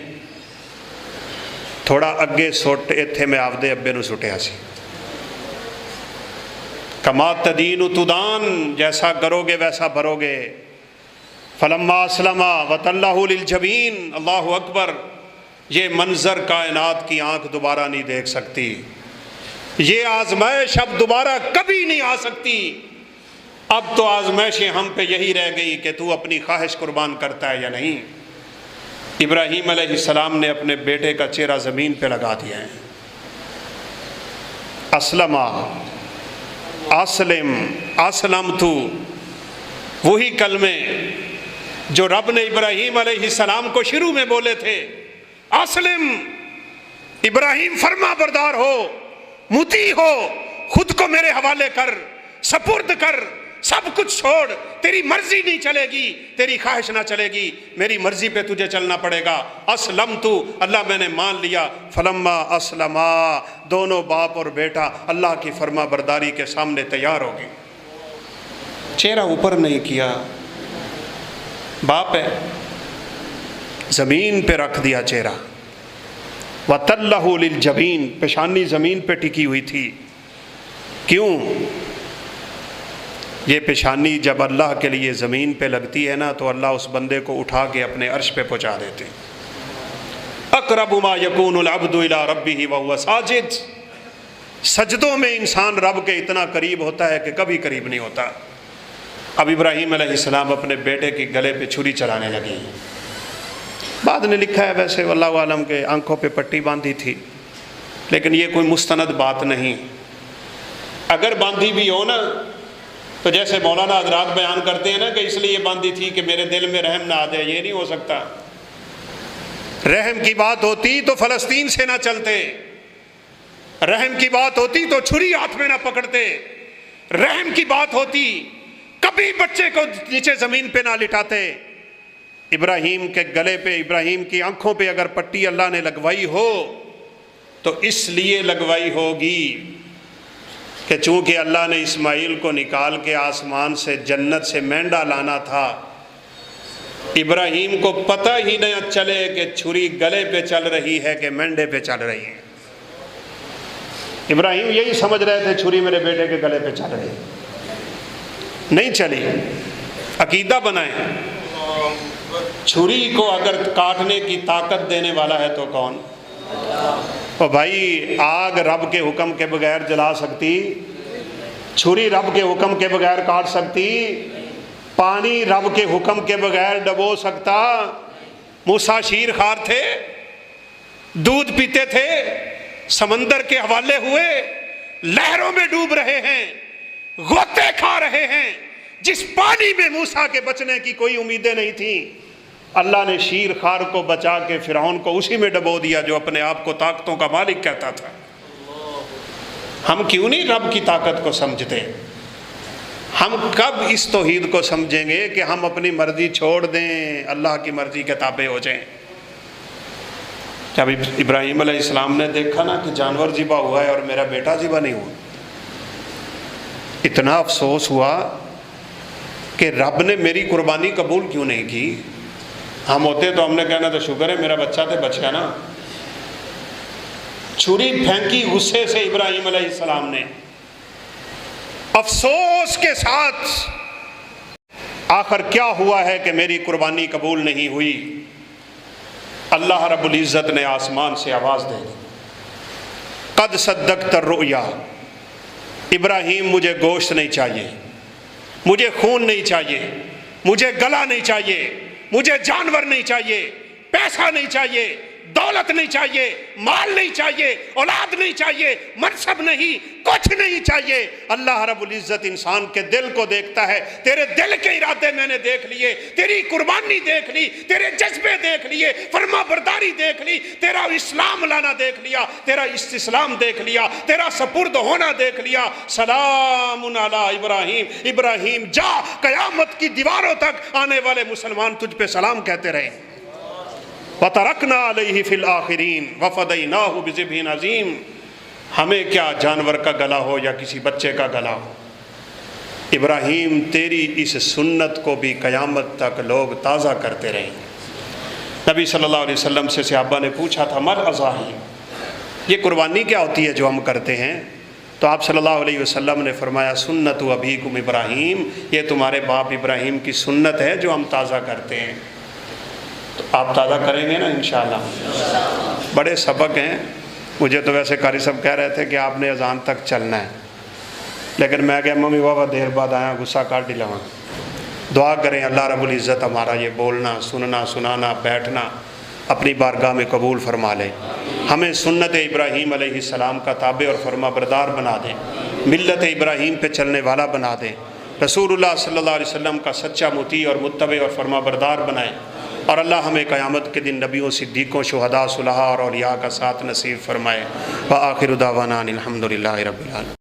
تھوڑا اگے سٹ، ایتھے میں آپ دے ابے نو سٹیا سی۔ کما تدین تدان، جیسا کرو گے ویسا بھرو گے۔ فلما اسلم وتلہ للجبین، اللہ اکبر۔ یہ منظر کائنات کی آنکھ دوبارہ نہیں دیکھ سکتی، یہ آزمائش اب دوبارہ کبھی نہیں آ سکتی۔ اب تو آزمائشیں ہم پہ یہی رہ گئی کہ تو اپنی خواہش قربان کرتا ہے یا نہیں۔ ابراہیم علیہ السلام نے اپنے بیٹے کا چہرہ زمین پہ لگا دیا ہے۔ اسلم، اسلم، اسلمت، وہی کلمے جو رب نے ابراہیم علیہ السلام کو شروع میں بولے تھے۔ اسلم، ابراہیم فرما بردار ہو، مطیع ہو، خود کو میرے حوالے کر، سپرد کر، سب کچھ چھوڑ۔ تیری مرضی نہیں چلے گی، تیری خواہش نہ چلے گی، میری مرضی پہ تجھے چلنا پڑے گا۔ اسلمت، اللہ میں نے مان لیا۔ فلما اسلما، دونوں باپ اور بیٹا اللہ کی فرما برداری کے سامنے تیار ہو گئے۔ چہرہ اوپر نہیں کیا، باپ ہے، زمین پہ رکھ دیا چہرہ۔ وَتَلَّهُ لِلْجَبِينِ، پیشانی زمین پہ ٹکی ہوئی تھی۔ کیوں؟ یہ پیشانی جب اللہ کے لیے زمین پہ لگتی ہے نا تو اللہ اس بندے کو اٹھا کے اپنے عرش پہ پہنچا دیتے۔ اقرب ما یکون العبد الی ربہ وہو ساجد، سجدوں میں انسان رب کے اتنا قریب ہوتا ہے کہ کبھی قریب نہیں ہوتا۔ اب ابراہیم علیہ السلام اپنے بیٹے کے گلے پہ چھری چلانے لگی، بعد نے لکھا ہے ویسے واللہ عالم کے آنکھوں پہ پٹی باندھی تھی، لیکن یہ کوئی مستند بات نہیں۔ اگر باندھی بھی ہو نا تو جیسے مولانا حضرات بیان کرتے ہیں نا کہ اس لیے باندھی تھی کہ میرے دل میں رحم نہ آ جائے، یہ نہیں ہو سکتا۔ رحم کی بات ہوتی تو فلسطین سے نہ چلتے، رحم کی بات ہوتی تو چھری ہاتھ میں نہ پکڑتے، رحم کی بات ہوتی کبھی بچے کو نیچے زمین پہ نہ لٹاتے۔ ابراہیم کے گلے پہ، ابراہیم کی آنکھوں پہ اگر پٹی اللہ نے لگوائی ہو تو اس لیے لگوائی ہوگی کہ چونکہ اللہ نے اسماعیل کو نکال کے آسمان سے جنت سے مینڈا لانا تھا، ابراہیم کو پتہ ہی نہ چلے کہ چھری گلے پہ چل رہی ہے کہ مینڈے پہ چل رہی ہے۔ ابراہیم یہی سمجھ رہے تھے چھری میرے بیٹے کے گلے پہ چل رہی ہے، نہیں چلی۔ عقیدہ بنائیں، چھری کو اگر کاٹنے کی طاقت دینے والا ہے تو کون؟ تو بھائی آگ رب کے حکم کے بغیر جلا سکتی؟ چھری رب کے حکم کے بغیر کاٹ سکتی؟ پانی رب کے حکم کے بغیر ڈبو سکتا؟ موسیٰ شیر خوار تھے، دودھ پیتے تھے، سمندر کے حوالے ہوئے، لہروں میں ڈوب رہے ہیں، غوطے کھا رہے ہیں، جس پانی میں موسیٰ کے بچنے کی کوئی امیدیں نہیں تھیں، اللہ نے شیر خوار کو بچا کے فرعون کو اسی میں ڈبو دیا جو اپنے آپ کو طاقتوں کا مالک کہتا تھا۔ ہم کیوں نہیں رب کی طاقت کو سمجھتے؟ ہم کب اس توحید کو سمجھیں گے کہ ہم اپنی مرضی چھوڑ دیں، اللہ کی مرضی کے تابع ہو جائیں؟ جب ابراہیم علیہ السلام نے دیکھا نا کہ جانور ذبح ہوا ہے اور میرا بیٹا ذبح نہیں ہوا، اتنا افسوس ہوا کہ رب نے میری قربانی قبول کیوں نہیں کی۔ ہم ہوتے تو ہم نے کہنا تو شکر ہے میرا بچہ تھے بچ گیا نا۔ چھری پھینکی غصے سے ابراہیم علیہ السلام نے، افسوس کے ساتھ، آخر کیا ہوا ہے کہ میری قربانی قبول نہیں ہوئی؟ اللہ رب العزت نے آسمان سے آواز دے دی، قد صدقت الرؤیا، ابراہیم مجھے گوشت نہیں چاہیے، مجھے خون نہیں چاہیے، مجھے گلا نہیں چاہیے، مجھے جانور نہیں چاہیے، پیسہ نہیں چاہیے، دولت نہیں چاہیے، مال نہیں چاہیے، اولاد نہیں چاہیے، منصب نہیں، کچھ نہیں چاہیے۔ اللہ رب العزت انسان کے دل کو دیکھتا ہے، تیرے دل کے ارادے میں نے دیکھ لیے، تیری قربانی دیکھ لی، تیرے جذبے دیکھ لیے، فرما برداری دیکھ لی، تیرا اسلام لانا دیکھ لیا، تیرا استسلام دیکھ لیا، تیرا سپرد ہونا دیکھ لیا۔ سلام علی ابراہیم، ابراہیم جا، قیامت کی دیواروں تک آنے والے مسلمان تجھ پہ سلام کہتے رہے۔ وَتَرَكْنَا عَلَيْهِ فِي الْآخِرِينَ وَفَدَيْنَاهُ بِذِبْحٍ عَظِيمٍ۔ ہمیں کیا جانور کا گلا ہو یا کسی بچے کا گلا ہو، ابراہیم تیری اس سنت کو بھی قیامت تک لوگ تازہ کرتے رہیں گے۔ نبی صلی اللہ علیہ وسلم سے صحابہ نے پوچھا تھا مل اضاحی، یہ قربانی کیا ہوتی ہے جو ہم کرتے ہیں؟ تو آپ صلی اللہ علیہ وسلم نے فرمایا سنت ابیکم ابراہیم، یہ تمہارے باپ ابراہیم کی سنت ہے جو ہم تازہ کرتے ہیں۔ تو آپ تازہ کریں گے نا انشاءاللہ؟ بڑے سبق ہیں، مجھے تو ویسے قاری صاحب کہہ رہے تھے کہ آپ نے اذان تک چلنا ہے، لیکن میں کہا ممی بابا دیر بعد آیا، غصہ کاٹ ڈلا۔ دعا کریں اللہ رب العزت ہمارا یہ بولنا، سننا، سنانا، بیٹھنا اپنی بارگاہ میں قبول فرما لے، ہمیں سنت ابراہیم علیہ السلام کا تابع اور فرما بردار بنا دیں، ملت ابراہیم پہ چلنے والا بنا دیں، رسول اللہ صلی اللہ علیہ وسلم کا سچا مطیع اور متبع اور فرما بردار بنائیں، اور اللہ ہمیں قیامت کے دن نبیوں، صدیقوں، شہداء، صلحاء اور اولیاء کا ساتھ نصیب فرمائے۔ وآخر دعوانا الحمدللہ رب العالمین۔